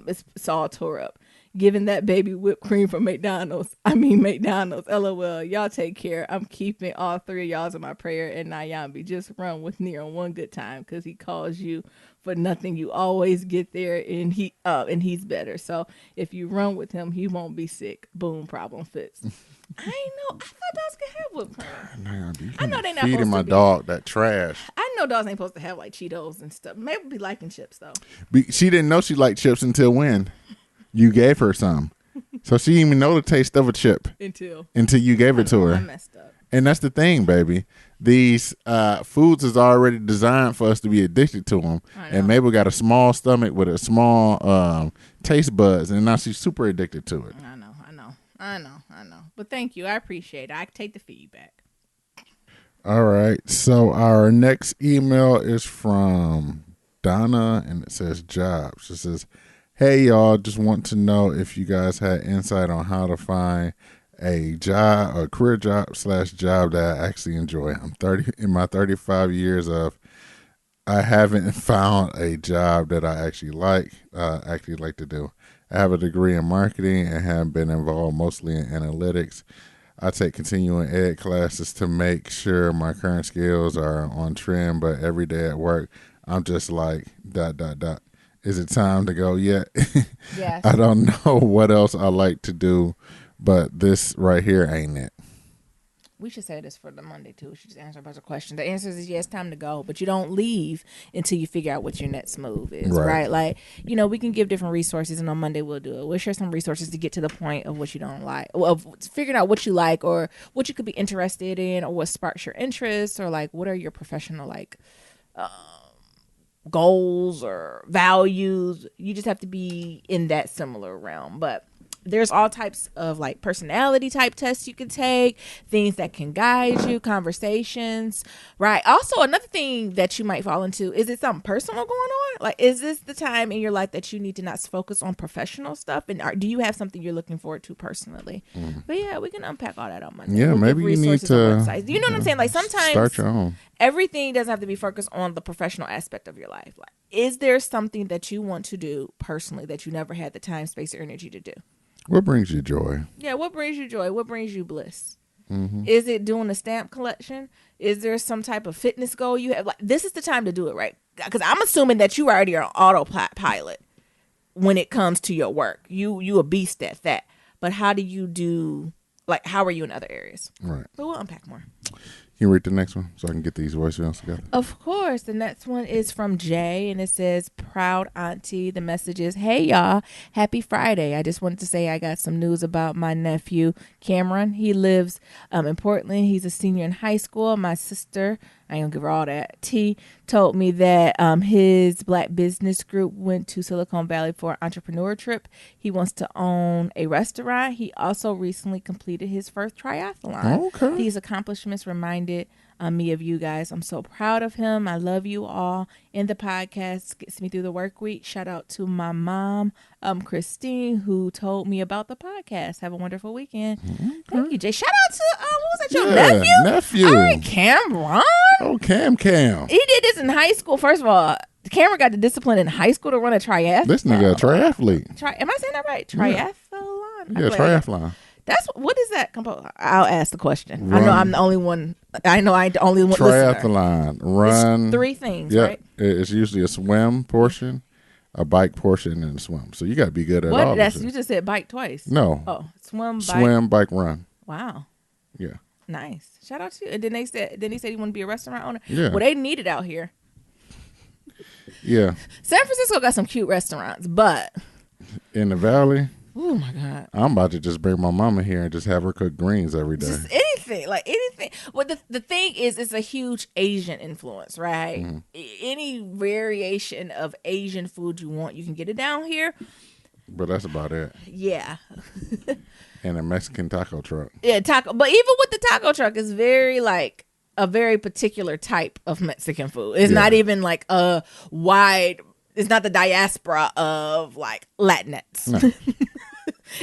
It's all tore up. Giving that baby whipped cream from McDonald's. LOL. Y'all take care. I'm keeping all three of y'all in my prayer. And Nyambi, just run with Nero one good time because he calls you for nothing. You always get there, and he's better. So if you run with him, he won't be sick. Boom, problem fixed. I know. I thought dogs could have whipped cream. I know they not feeding my dog that trash. I know dogs ain't supposed to have like Cheetos and stuff. Maybe be liking chips though. She didn't know she liked chips until when you gave her some. So she didn't even know the taste of a chip until you gave it to her. I messed up. And that's the thing, baby. These foods is already designed for us to be addicted to them. And Mabel got a small stomach with a small taste buds, and now she's super addicted to it. I know. But thank you. I appreciate it. I take the feedback. All right. So our next email is from Donna, and it says jobs. It says, hey, y'all, just want to know if you guys had insight on how to find a job, a career job / job that I actually enjoy. I'm 30 in my 35 years of, I haven't found a job that I actually like to do. I have a degree in marketing and have been involved mostly in analytics. I take continuing ed classes to make sure my current skills are on trend, but every day at work, I'm just like, ... Is it time to go yet? Yes. I don't know what else I like to do, but this right here ain't it. We should say this for the Monday too. We should just answer a bunch of questions. The answer is yes, time to go, but you don't leave until you figure out what your next move is, right? Like, we can give different resources, and on Monday we'll do it. We'll share some resources to get to the point of what you don't like, of figuring out what you like or what you could be interested in or what sparks your interest or like what are your professional goals or values. You just have to be in that similar realm, but there's all types of like personality type tests you can take, things that can guide you, conversations, right? Also, another thing that you might fall into, is it something personal going on? Like, is this the time in your life that you need to not focus on professional stuff? And do you have something you're looking forward to personally? But yeah, we can unpack all that on Monday. Yeah, maybe you need to, you know what I'm saying? Like sometimes start your own. Everything doesn't have to be focused on the professional aspect of your life. Like, is there something that you want to do personally that you never had the time, space, or energy to do? What brings you joy? Yeah, what brings you joy? What brings you bliss? Mm-hmm. Is it doing a stamp collection? Is there some type of fitness goal you have? Like, this is the time to do it, right? Because I'm assuming that you already are autopilot when it comes to your work. You a beast at that. But how do you do, like, how are you in other areas? Right. But we'll unpack more. Can you read the next one so I can get these voicemails together? Of course. The next one is from Jay, and it says, proud auntie. The message is, hey, y'all. Happy Friday. I just wanted to say I got some news about my nephew, Cameron. He lives in Portland. He's a senior in high school. My sister I ain't gonna give her all that. T told me that his black business group went to Silicon Valley for an entrepreneur trip. He wants to own a restaurant. He also recently completed his first triathlon. Okay. These accomplishments reminded me of you guys. I'm so proud of him. I love you all. And the podcast gets me through the work week. Shout out to my mom, Christine, who told me about the podcast. Have a wonderful weekend. Thank you, Jay. Shout out to what was that, your nephew? All right, Cameron. Oh, Cam. He did this in high school. First of all, Cameron got the discipline in high school to run a triathlon. This nigga a triathlete. Am I saying that right? Triathlon. Yeah, triathlon. What is that? I'll ask the question. I know I'm the only one. I know I ain't the only one. Triathlon. Run. It's 3 things, Yeah, right? it's usually a swim portion, a bike portion, and a swim. So you got to be good at all. You just said bike twice. No. Oh, swim, bike, run. Wow. Yeah. Nice. Shout out to you. And then he said he wanted to be a restaurant owner. Yeah. Well, they need it out here. Yeah. San Francisco got some cute restaurants, but in the valley. Oh my God. I'm about to just bring my mama here and just have her cook greens every day. Just anything. Well, the thing is, it's a huge Asian influence, right? Mm-hmm. Any variation of Asian food you want, you can get it down here. But that's about it. Yeah. And a Mexican taco truck. Yeah, taco. But even with the taco truck, it's very like a very particular type of Mexican food. It's not even like a wide. It's not the diaspora of like Latinx. No.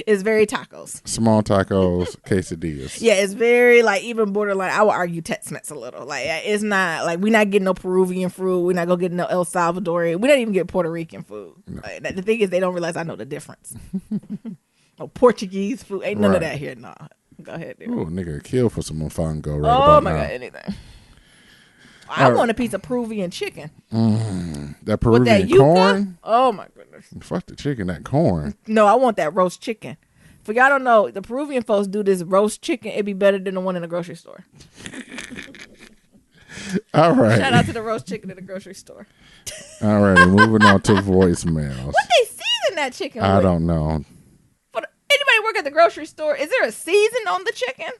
It's very tacos. Small tacos, quesadillas. Yeah, it's very like even borderline. I would argue Tex-Mex a little. Like it's not like we're not getting no Peruvian food. We're not gonna get no El Salvadorian. We don't even get Puerto Rican food. No. Like, the thing is, they don't realize I know the difference. No Portuguese food. Ain't none of that here. Nah. Go ahead. Oh, nigga, kill for some mofongo right oh about my now. God, anything. I want a piece of Peruvian chicken. That Peruvian with that yuca? corn? Oh my goodness. Fuck the chicken, that corn. No, I want that roast chicken. For y'all don't know, the Peruvian folks do this roast chicken. It'd be better than the one in the grocery store. All right. Shout out to the roast chicken in the grocery store. All right, moving on to voicemails. What they season that chicken with? I don't know. Anybody work at the grocery store? Is there a season on the chicken?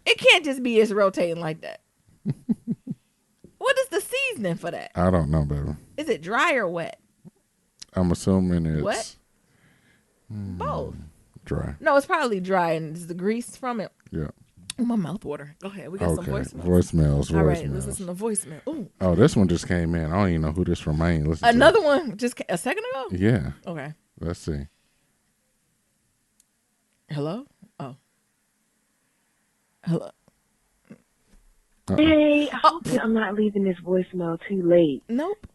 It can't just be it's rotating like that. What is the seasoning for that? I don't know, baby. Is it dry or wet? I'm assuming it's what? Both. Dry. No, it's probably dry, and it's the grease from it. Yeah. Oh, my mouth water. Go ahead. We got some voicemails. All right, let's listen to voicemail. Ooh. Oh, this one just came in. I don't even know who this from. I ain't listening. Another one just a second ago. Yeah. Okay. Let's see. Hello. Oh. Hello. Hey, I hope I'm not leaving this voicemail too late. Nope.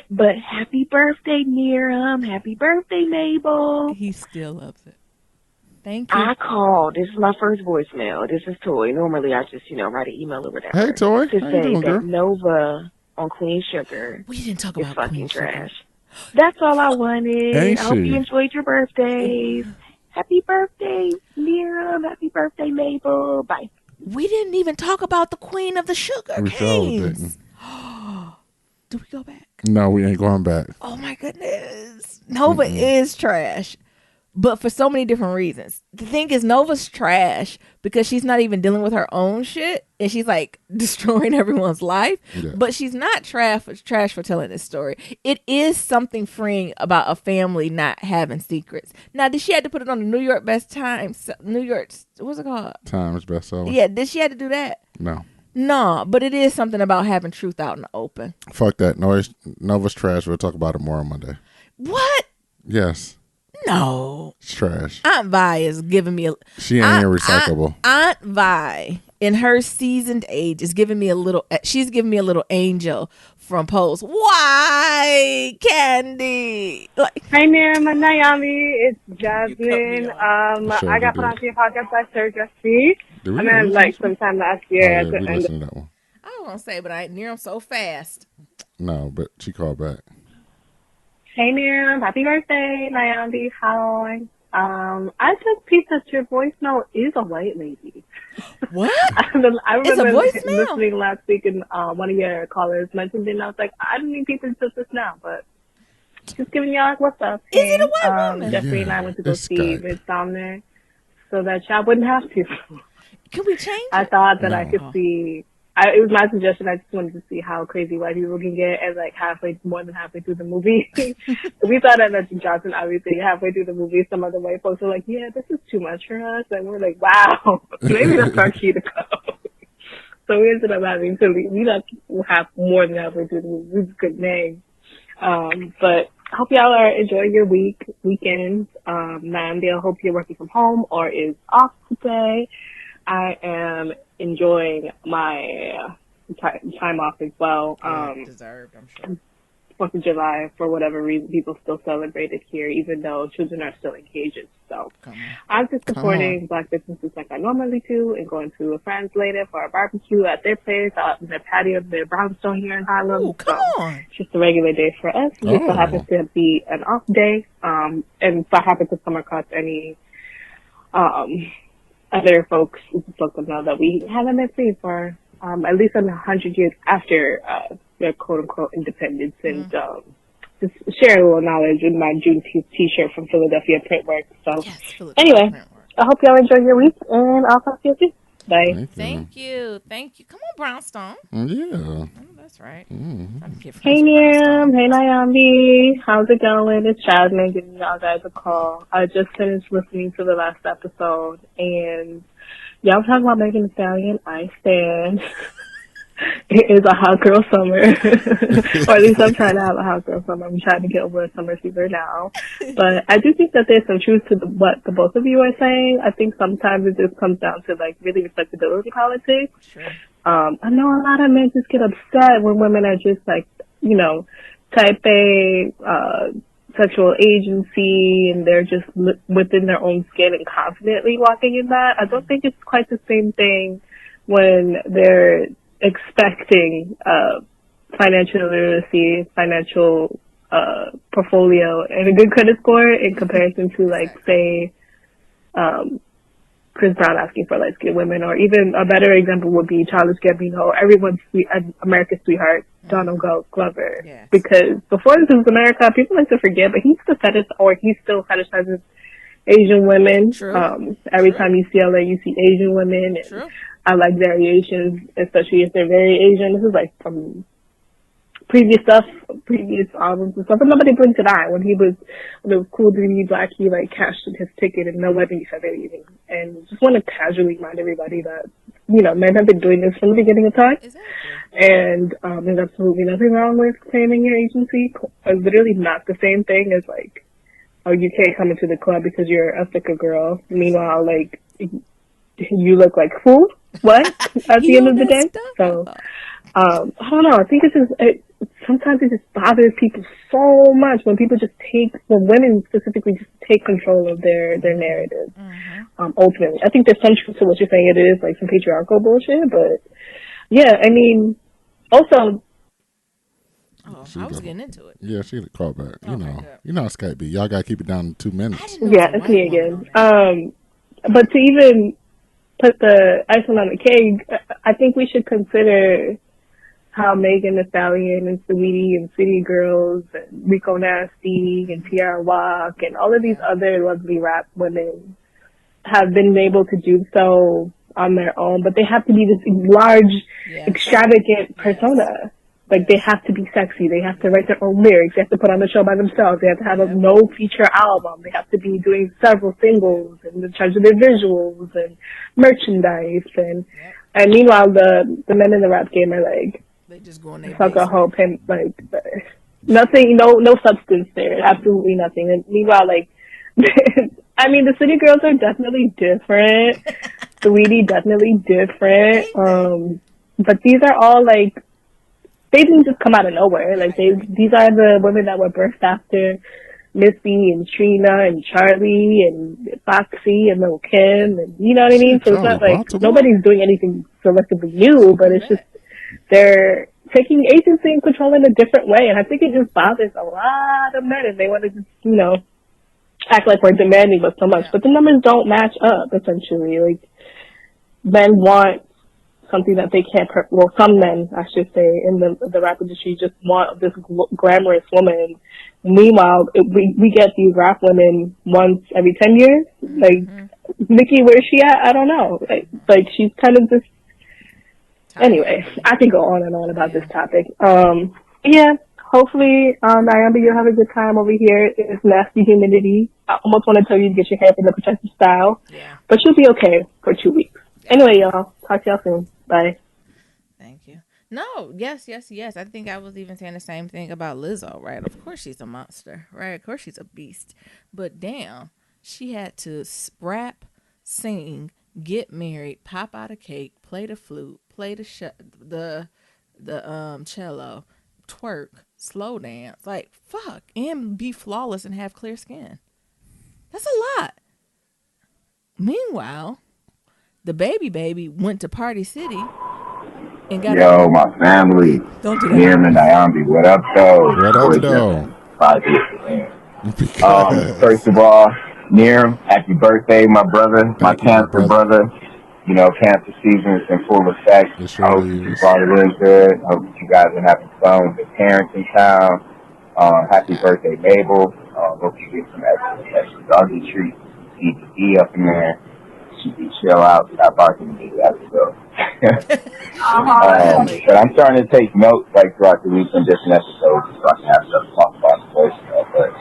But happy birthday, Miriam. Happy birthday, Mabel. He still loves it. Thank you. I called. This is my first voicemail. This is Toy. Normally, I just, write an email or whatever. Hey, Toy. To How say you doing, that girl? Nova on Queen Sugar we didn't talk is about fucking Queen trash. Sugar. That's all I wanted. Ain't I hope she? you enjoyed your birthdays. Happy birthday, Miriam. Happy birthday, Mabel. Bye. We didn't even talk about the Queen of the Sugar We Canes. didn't. Do we go back? No, we ain't going back. Oh my goodness. Nova is trash. But for so many different reasons. The thing is, Nova's trash because she's not even dealing with her own shit and she's like destroying everyone's life. Yeah. But she's not trash for telling this story. It is something freeing about a family not having secrets. Now, did she have to put it on the New York what's it called? Times bestseller. Yeah, did she have to do that? No, but it is something about having truth out in the open. Fuck that. Nova's trash. We'll talk about it more on Monday. What? Yes. No. It's trash. Aunt Vi is giving me she ain't recyclable. Aunt Vi in her seasoned age is giving me she's giving me a little angel from Pose. Why, Candy? Hi, Miriam and Naomi. It's Jasmine. I got put onto your podcast by Sir Jesse. I mean, sometime last year. We listened to that one. I was going to say, but I ain't near him so fast. No, but she called back. Hey, Miriam. Happy birthday, Naomi. Hi. I took peep that your voicemail is a white lady. What? I remember voicemail? listening last week and one of your callers mentioned it, and I was like, I didn't need people to this now, but just giving y'all what's up. Is it a white woman? Jeffrey and I went to go see Miss Dominic so that y'all wouldn't have to. Can we change it? I thought that I could see it was my suggestion. I just wanted to see how crazy white people can get, and like more than halfway through the movie, we thought that Magic Johnson. Obviously, halfway through the movie, some other white folks were like, "Yeah, this is too much for us," and we're like, "Wow, maybe that's our key to go." So we ended up having to leave. We like have more than halfway through the movie. It was a good name, but. I hope y'all are enjoying your weekends. Nandi, I hope you're working from home or is off today. I am enjoying my time off as well. Deserved, I'm sure. 4th of July, for whatever reason, people still celebrate it here, even though children are still in cages. So I'm just supporting Black businesses like I normally do, and going to a friend's later for a barbecue at their place out in their patio of their brownstone here in Harlem. Ooh, come on. It's just a regular day for us. It just so happens to be an off day, and if I happen to come across any other folks, just let them know that we haven't been free for at least 100 years after their quote-unquote independence, and just share a little knowledge with my Juneteenth t-shirt from Philadelphia Printworks. So anyway, I hope y'all enjoy your week, and I'll talk to you soon. Bye. Thank you. Come on, Brownstone. Yeah. Oh, that's right. Hey, Miriam. Hey, Nyambi. How's it going? It's Jasmine giving y'all guys a call. I just finished listening to the last episode, and y'all were talking about Megan Thee Stallion. I stand. It is a hot girl summer. Or at least I'm trying to have a hot girl summer. I'm trying to get over a summer fever now. But I do think that there's some truth to what the both of you are saying. I think sometimes it just comes down to like really respectability politics. Sure. I know a lot of men just get upset when women are just like, you know, type A, sexual agency, and they're just within their own skin and confidently walking in that. I don't think it's quite the same thing when they're expecting financial literacy, financial portfolio, and a good credit score in comparison to, like, say, Chris Brown asking for light-skinned women, or even a better example would be Childish Gambino, everyone's America's sweetheart, Donald Glover. Yes. Because before this was America, people like to forget, but he still fetishizes Asian women. True. Every time you see LA, you see Asian women. And True. I like variations, especially if they're very Asian. This is like from previous albums and stuff, but nobody brings it on. When it was cool to be black, he like cashed his ticket and nobody said anything. And just want to casually remind everybody that, you know, men have been doing this from the beginning of time. Exactly. And there's absolutely nothing wrong with claiming your agency. It's literally not the same thing as like, oh, you can't come into the club because you're a thicker girl. Meanwhile, like, you look like fool. What? At the end of the day? So, I don't know. I think sometimes it just bothers people so much when women specifically just take control of their narrative. Ultimately, I think there's some truth to what you're saying. It is like some patriarchal bullshit, but yeah, I mean, also. I was getting into it. Yeah, she had a call back. You know how Skype be. Y'all gotta keep it down to 2 minutes. Yeah, it's me again. But to even put the icing on the cake, I think we should consider how Megan Thee Stallion and Saweetie and City Girls and Rico Nasty and Tierra Whack and all of these other lovely rap women have been able to do so on their own, but they have to be this large, extravagant persona. Like, they have to be sexy. They have to write their own lyrics. They have to put on the show by themselves. They have to have a no-feature album. They have to be doing several singles and in charge of their visuals and merchandise. And meanwhile, the men in the rap game are like, they just go in their fuck a hoe, pimp, like, nothing, no substance there. Absolutely nothing. And meanwhile, like, I mean, the city girls are definitely different. Saweetie definitely different. But these are all, like, they didn't just come out of nowhere. Like, these are the women that were birthed after Missy and Trina and Charlie and Foxy and Lil' Kim, and you know what I mean? So it's not like nobody's doing anything selectively new, but it's just they're taking agency and control in a different way. And I think it just bothers a lot of men, and they want to just, you know, act like we're demanding but so much. But the numbers don't match up, essentially. Like, men want something that they can't, some men, I should say, in the rap industry just want this glamorous woman. Meanwhile, we get these rap women once every 10 years. Like, Nicki, where's she at? I don't know. Like she's kind of just Anyway, I can go on and on about this topic. Yeah, hopefully, Nyambi, you'll have a good time over here. It's nasty humidity. I almost want to tell you to get your hair in the protective style. Yeah. But you'll be okay for 2 weeks. Anyway, y'all, talk to y'all soon. Bye. Thank you. No, yes. I think I was even saying the same thing about Lizzo, right? Of course she's a monster, right? Of course she's a beast. But damn, she had to rap, sing, get married, pop out a cake, play the flute, play the cello, twerk, slow dance, like fuck, and be flawless and have clear skin. That's a lot. Meanwhile, the baby went to Party City and got my family. Don't do that. Miriam and Nyambi, what up, though? What up, though? 5 years. First of all, Miriam, happy birthday, my brother, my cancer brother. You know, cancer season is in full effect. I hope you brought it in good. I hope you guys are having fun with the parents in town. Happy birthday, Mabel. Hope you get some extra doggy treats. E up in there. She can chill out, stop barking at me. That's so. But I'm starting to take notes like throughout the week on different episodes so I can have stuff to talk about the voicemail. But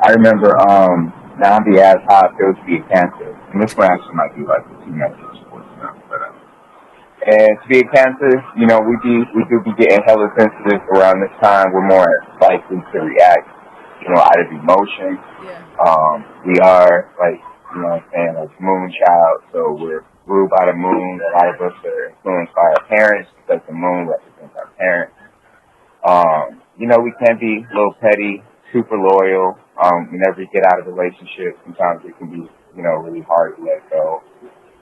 I remember Nambi asked how it feels to be a cancer. And this one actually might be like a 2 minutes voicemail. And to be a cancer, you know, we do be getting hella sensitive around this time. We're more likely to react, you know, out of emotion. Yeah. We are like, you know what I'm saying, like moon child, so we're ruled by the moon. A lot of us are influenced by our parents because the moon represents our parents. You know, we can be a little petty, super loyal. Whenever you get out of a relationship, sometimes it can be, you know, really hard to let go.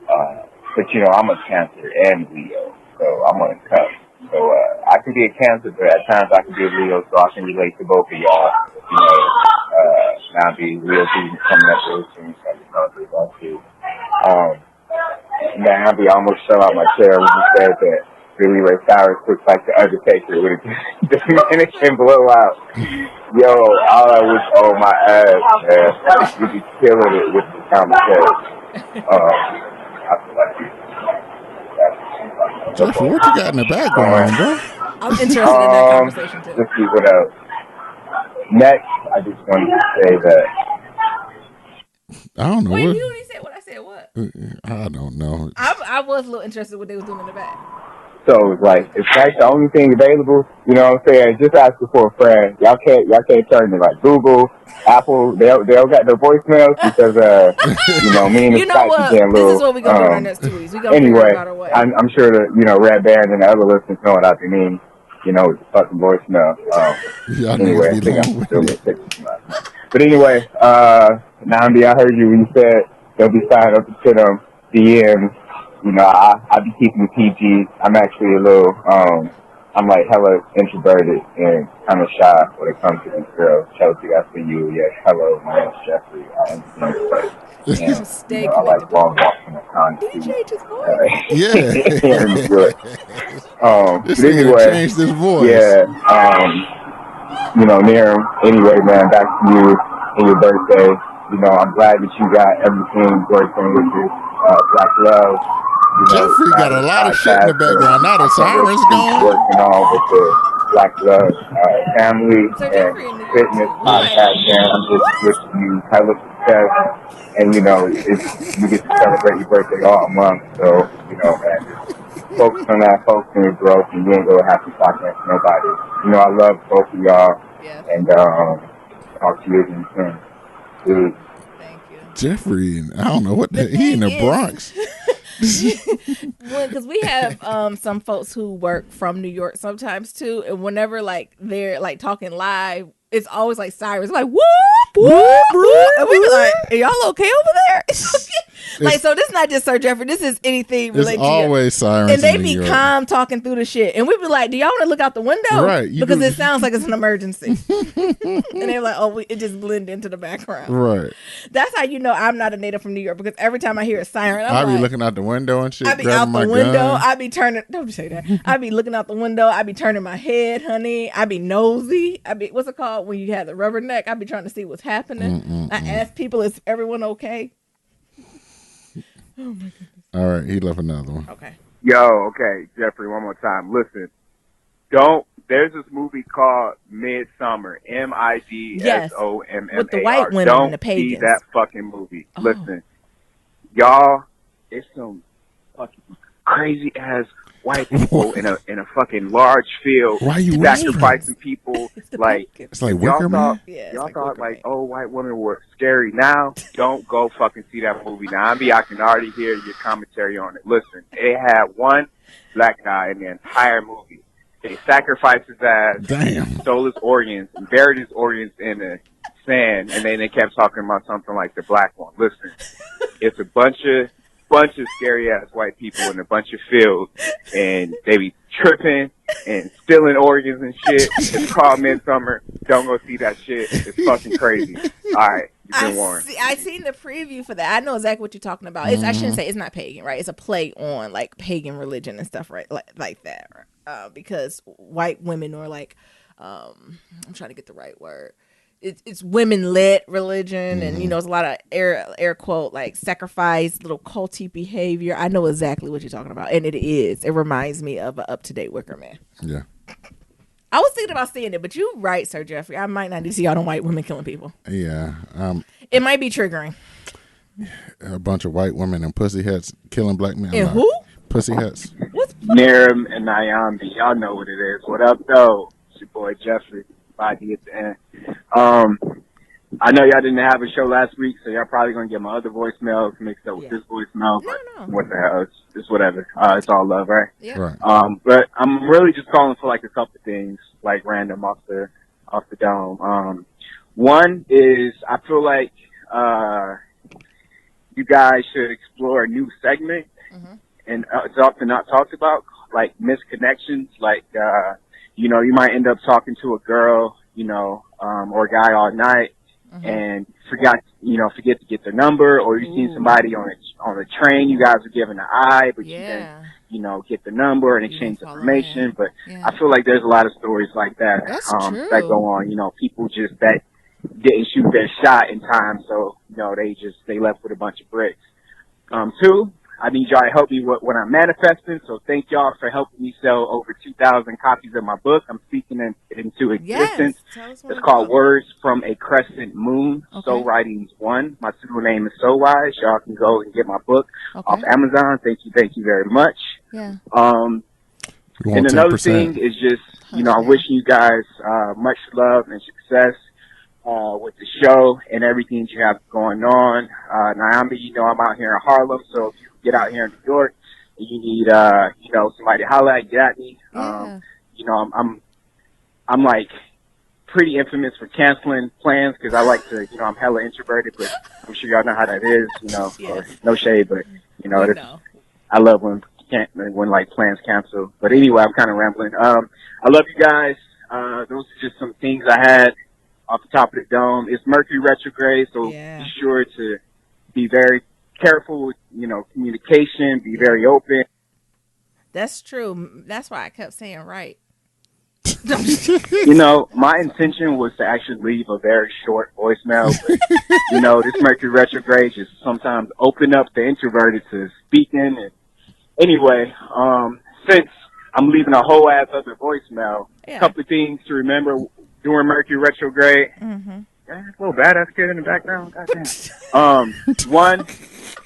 But, you know, I'm a Cancer and Leo, so I'm on a cusp. So I can be a Cancer, but at times I can be a Leo, so I can relate to both of y'all. You know, now be Leo season coming up real soon, so I can talk to y'all too. Now I almost fell out my chair when you said that Billy Ray Cyrus looks like the Undertaker with a Dominican blowout. Yo, all I was on my ass, man. You be killing it with the commentary. I feel like Jeffrey, what you got in the background, bro? I'm interested in that conversation too. Let's see what else. Next, I just wanted to say that. I don't know. Wait, you already said what I said. What? I don't know. I was a little interested in what they was doing in the back. So it's like, if that's the only thing available, you know what I'm saying? Just ask for a friend. Y'all can't turn to like Google, Apple. They don't got no voicemails because you know, me and the Skype getting a little. This is what we gonna do in our next 2 weeks. We gonna anyway, figure it out our way. I'm sure that, you know, Red Band and the other listeners know what I mean. You know, it's a fucking voicemail. Anyway, I think I'm still gonna take this. But anyway, Nambi, I heard you when you said they'll be signing up to them DMs. You know, I be keeping the PG. I'm actually a little, I'm like hella introverted and kind of shy when it comes to these girls. Chelsea, that's for you. Yes, hello, my name's Jeffrey. I understand. You know, I like long walks in the concrete. This But anyway, changed his voice. Yeah. You know, Miriam, anyway, man, back to you and your birthday. You know, I'm glad that you got everything working with your Black Love. You know, Jeffrey got a lot of shit in the background. Now the sirens gone. Working on with the Black Love family and fitness podcast, man. I'm just wishing you hella success. And, you know, you get to celebrate your birthday all month. So, you know, man, just focus on that, focus on your growth, and you ain't going to have to talk against nobody. You know, I love both of y'all. And talk to you again soon. Dude. Jeffrey, I don't know what he in the Bronx. Because we have some folks who work from New York sometimes too, and whenever like they're like talking live, it's always like sirens, like whoop whoop whoop, and we be like, "Are y'all okay over there?" Like, so this is not just Sir Jeffrey. This is anything related. It's always sirens, and they in be New York. calm talking through the shit, and we be like, "Do y'all want to look out the window?" Right, because it sounds like it's an emergency. And they're like, "Oh, it just blend into the background." Right. That's how you know I'm not a native from New York, because every time I hear a siren, I be like, looking out the window and shit. I be grabbing out my the window. gun. I be turning. Don't say that. I be looking out the window. I be turning my head, honey. I be nosy. I be, what's it called when you have the rubberneck? I be trying to see what's happening. I ask people, is everyone okay? Oh my goodness. All right, he left another one. Okay. Yo, okay, Jeffrey, one more time. Listen, there's this movie called Midsummer, Midsomar. with the white women Don't and the see pagans. that fucking movie. Oh. Listen, y'all, it's some fucking crazy ass white people in a fucking large field Why you sacrificing people. Like, It's like y'all Wicker thought, Man? y'all thought like, oh, white women were scary. Now, don't go fucking see that movie. Now, I can already hear your commentary on it. Listen, it had one black guy in the entire movie. They sacrificed his ass, stole his organs, and buried his organs in the sand, and then they kept talking about something like the black one. Listen, it's a bunch of scary ass white people in a bunch of fields, and they be tripping and stealing organs and shit. It's called Midsummer. Don't go see that shit. It's fucking crazy. All right, you've been warned. I seen the preview for that. I know exactly what you're talking about. It's I shouldn't say it's not pagan, right? It's a play on like pagan religion and stuff, right? Like that, because white women are like, I'm trying to get the right word. It's women led religion, and you know, it's a lot of air quote like sacrifice, little culty behavior. I know exactly what you're talking about, and it reminds me of an Up to Date Wicker Man. Yeah. I was thinking about seeing it, but you're right, Sir Jeffrey. I might not need to see all them white women killing people. Yeah. It might be triggering. A bunch of white women and pussy hats killing black men. And who? Pussy hats. Miriam and Nyambi, y'all know what it is. What up, though? It's your boy Jeffrey. Body at the end. I know y'all didn't have a show last week, so y'all probably gonna get my other voicemails mixed up with this voicemail. But what the hell? It's whatever. It's all love, right? Yeah. Right. But I'm really just calling for like a couple things, like random off the dome. One is I feel like you guys should explore a new segment, and it's often not talked about, like misconnections, like. You know, you might end up talking to a girl, you know, or a guy all night and forget to get their number, or you've seen somebody on the train, you guys are giving an eye, but you then, you know, get the number and exchange information. But I feel like there's a lot of stories like that, that go on, you know, people just that didn't shoot their shot in time. So, you know, they left with a bunch of bricks. Two, I need y'all to help me with what I'm manifesting, so thank y'all for helping me sell over 2,000 copies of my book. I'm speaking into existence. It's called Words from a Crescent Moon. So Writings 1. My pseudonym is So Wise. Y'all can go and get my book off Amazon. Thank you very much. Yeah. And another thing is just, you know, I'm wishing you guys much love and success with the show and everything that you have going on. Naomi, you know I'm out here in Harlem, so if you get out here in New York and you need, you know, somebody to holler at, get at me. You know, I'm like pretty infamous for canceling plans because I like to, you know, I'm hella introverted, but I'm sure y'all know how that is, you know, or no shade, but you know, I love when like plans cancel. But anyway, I'm kind of rambling. I love you guys. Those are just some things I had off the top of the dome. It's Mercury retrograde, so be sure to be very careful with, you know, communication, be very open. That's true. That's why I kept saying right. You know, my intention was to actually leave a very short voicemail, but, you know, this Mercury retrograde just sometimes open up the introverted to speaking. And anyway, since I'm leaving a whole ass other voicemail, a couple of things to remember during Mercury retrograde. A little badass kid in the background. Goddamn. One,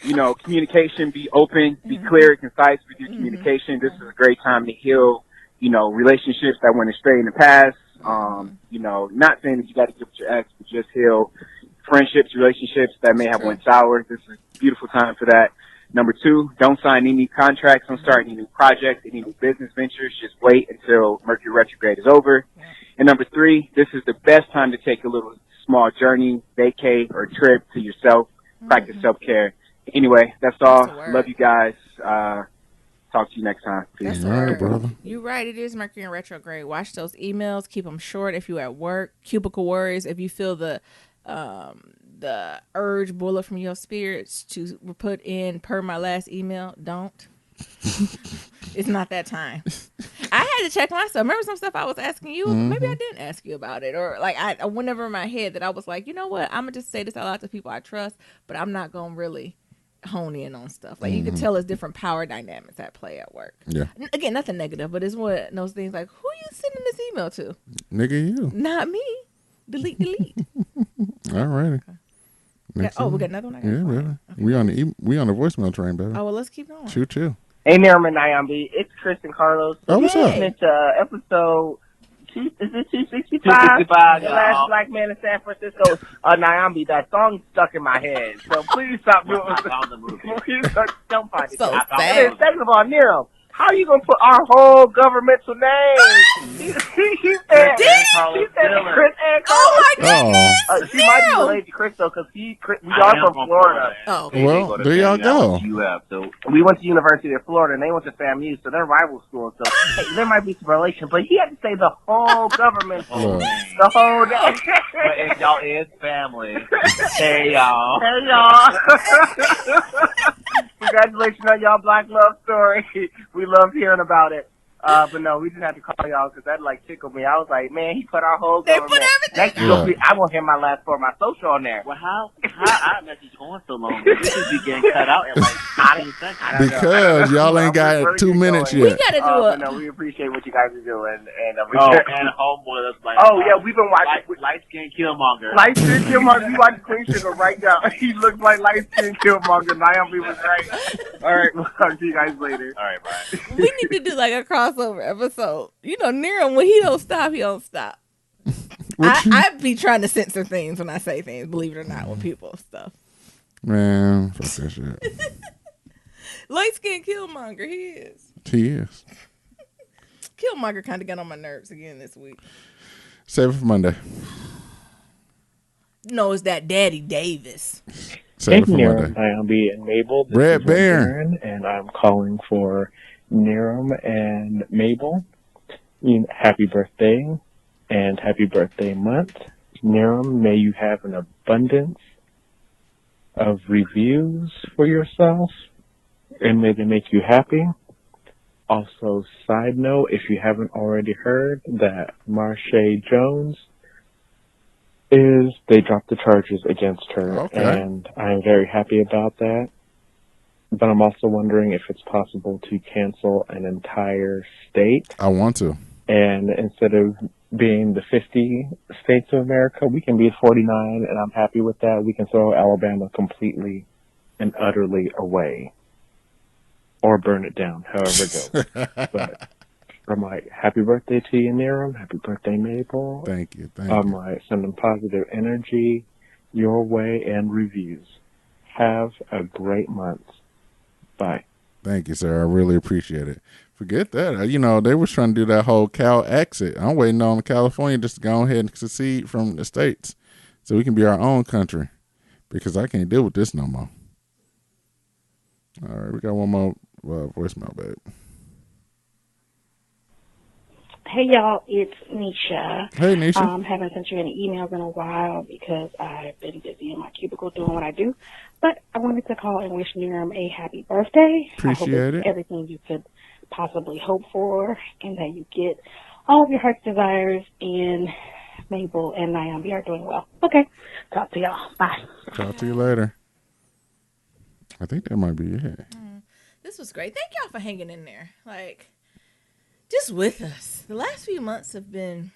you know, communication, be open, be clear, concise with your communication. This is a great time to heal, you know, relationships that went astray in the past. You know, not saying that you got to get with your ex, but just heal friendships, relationships that may have went sour. This is a beautiful time for that. Number two, don't sign any countacts, don't start any new projects, any new business ventures. Just wait until Mercury retrograde is over. And number three, this is the best time to take a little small journey, vacay, or trip to yourself. Practice self-care. Anyway, that's all. Love you guys. Talk to you next time. Peace. All right, brother. You're right. It is Mercury in retrograde. Watch those emails. Keep them short if you're at work. Cubicle worries. If you feel the urge boil up from your spirits to put in per my last email, don't. It's not that time. I had to check myself. Remember some stuff I was asking you? Maybe I didn't ask you about it. Or like I went over in my head that I was like, you know what? I'm going to just say this out loud to people I trust, but I'm not going to really hone in on stuff. Like you can tell it's different power dynamics at play at work. Yeah. Again, nothing negative, but it's one of those things like, who you sending this email to? Nigga, you. Not me. Delete. All righty. We got another one. Yeah, really. Okay. We on the voicemail train, baby. Oh well, let's keep going. Shoot you. Hey, Niram and Nyambi. It's Chris and Carlos. Oh, what's up? It's episode. Is it 265? 265, The last black man in San Francisco. Nyambi, that song stuck in my head. So please stop doing it. Please don't find it. So sad. And second of all, Niram, how are you going to put our whole governmental name? He said Chris and Carlos. Oh, my goodness. She might be related to Chris, though, because we are from Florida. Oh, okay. Well, there y'all go. So we went to University of Florida, and they went to FAMU, so they're rival schools. So hey, there might be some relation, but he had to say the whole government, the whole day. But if y'all is family, hey y'all. Hey y'all. Congratulations on y'all Black love story. We love hearing about it. But no, we just had to call y'all because that like tickled me. I was like, man, he put our whole government. They put everything. I won't hear my last part of my social on there. Well, how our message going so long? This should be getting cut out in like 90 seconds. Because y'all ain't got 2 minutes yet. We gotta do it. No, we appreciate what you guys are doing, and and homeboy that's like, we've been watching light skin Killmonger. Light skin Killmonger. We watched Queen Sugar right now. He looks like light skin Killmonger. Nyambi was right. All right, we'll talk to you guys later. All right, bye. We need to do like a crossover episode. You know, Niram, when he don't stop. I be trying to censor things when I say things, believe it or not, when people stuff. Man, fuck that shit. Light skinned Killmonger, he is. He is. Killmonger kind of got on my nerves again this week. Save it for Monday. No, it's that Daddy Davis. Save it for Monday. Nyambi and Mabel. This Red is Baron. Baron, and I'm calling for Niram and Mabel. Happy birthday and happy birthday month. Niram, may you have an abundance of reviews for yourself, and may they make you happy. Also, side note, if you haven't already heard, that Marsha Jones they dropped the charges against her, and I am very happy about that. But I'm also wondering if it's possible to cancel an entire state. I want to. And instead of being the 50 states of America, we can be at 49, and I'm happy with that. We can throw Alabama completely and utterly away. Or burn it down, however it goes. But I'm like, happy birthday to you, Niram. Happy birthday, Mabel. Thank you. I'm like, sending positive energy your way and reviews. Have a great month. Bye. Thank you, sir. I really appreciate it. Forget that. You know, they was trying to do that whole Cal exit. I'm waiting on California just to go ahead and secede from the states so we can be our own country, because I can't deal with this no more. All right, we got one more voicemail, babe. Hey, y'all, it's Nisha. Hey, Nisha. Haven't sent you any emails in a while because I've been busy in my cubicle doing what I do. But I wanted to call and wish Niram a happy birthday. Appreciate I hope it's everything you could possibly hope for, and that you get all of your heart's desires, and Mabel and Nyambi are doing well. Okay, talk to y'all. Bye. Talk to you later. I think that might be it. This was great. Thank y'all for hanging in there. Like, just with us. The last few months have been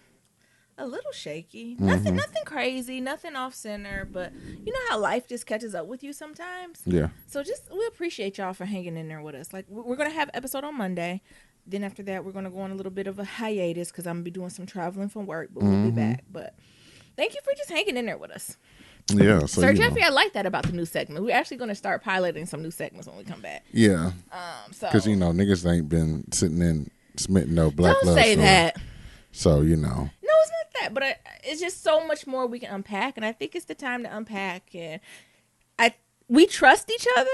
a little shaky. Nothing crazy, nothing off center, but you know how life just catches up with you sometimes? Yeah. So we appreciate y'all for hanging in there with us. Like, we're going to have an episode on Monday. Then after that, we're going to go on a little bit of a hiatus because I'm going to be doing some traveling from work, but we'll be back. But thank you for just hanging in there with us. Yeah. So, Sir Jeffrey, I like that about the new segment. We're actually going to start piloting some new segments when we come back. Yeah. Because, So you know, niggas ain't been sitting in submitting no black don't love say story. that. So, you know. No, it's not that, but it's just so much more we can unpack, and I think it's the time to unpack. And we trust each other,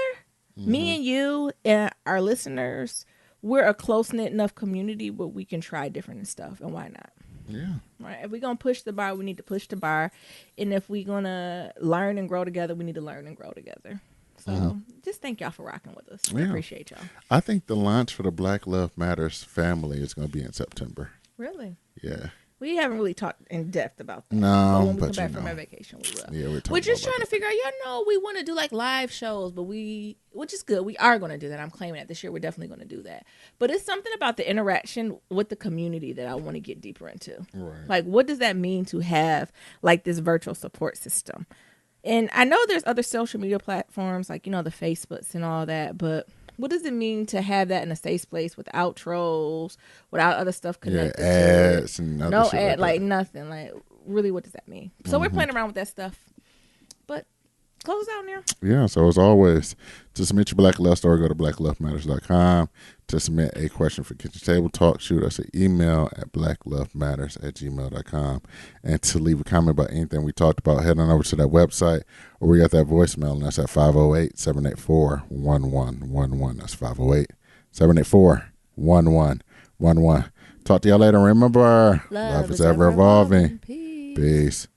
me and you and our listeners. We're a close-knit enough community where we can try different stuff, and why not? Yeah. Right. If we're going to push the bar, we need to push the bar. And if we're going to learn and grow together, we need to learn and grow together. So just thank y'all for rocking with us. We appreciate y'all. I think the launch for the Black Love Matters family is going to be in September. Really? Yeah. We haven't really talked in depth about that. No, but when we but come back you from know. our vacation, we will. Yeah, we're just trying to figure out. Y'all know we want to do like live shows, but which is good. We are going to do that. I'm claiming that this year. We're definitely going to do that. But it's something about the interaction with the community that I want to get deeper into. Right. Like, what does that mean to have like this virtual support system? And I know there's other social media platforms like, the Facebooks and all that, but what does it mean to have that in a safe place without trolls, without other stuff connected to ads it? and other No shit ad, like nothing. Like, really, what does that mean? So we're playing around with that stuff. But close out there. Yeah, so as always, to submit your Black Love story, go to blacklovematters.com. To submit a question for Kitchen Table Talk, shoot us an email at blacklovematters@gmail.com. And to leave a comment about anything we talked about, head on over to that website, or we got that voicemail, and that's at 508-784-1111. That's 508-784-1111. Talk to y'all later. Remember, love is ever evolving. Peace.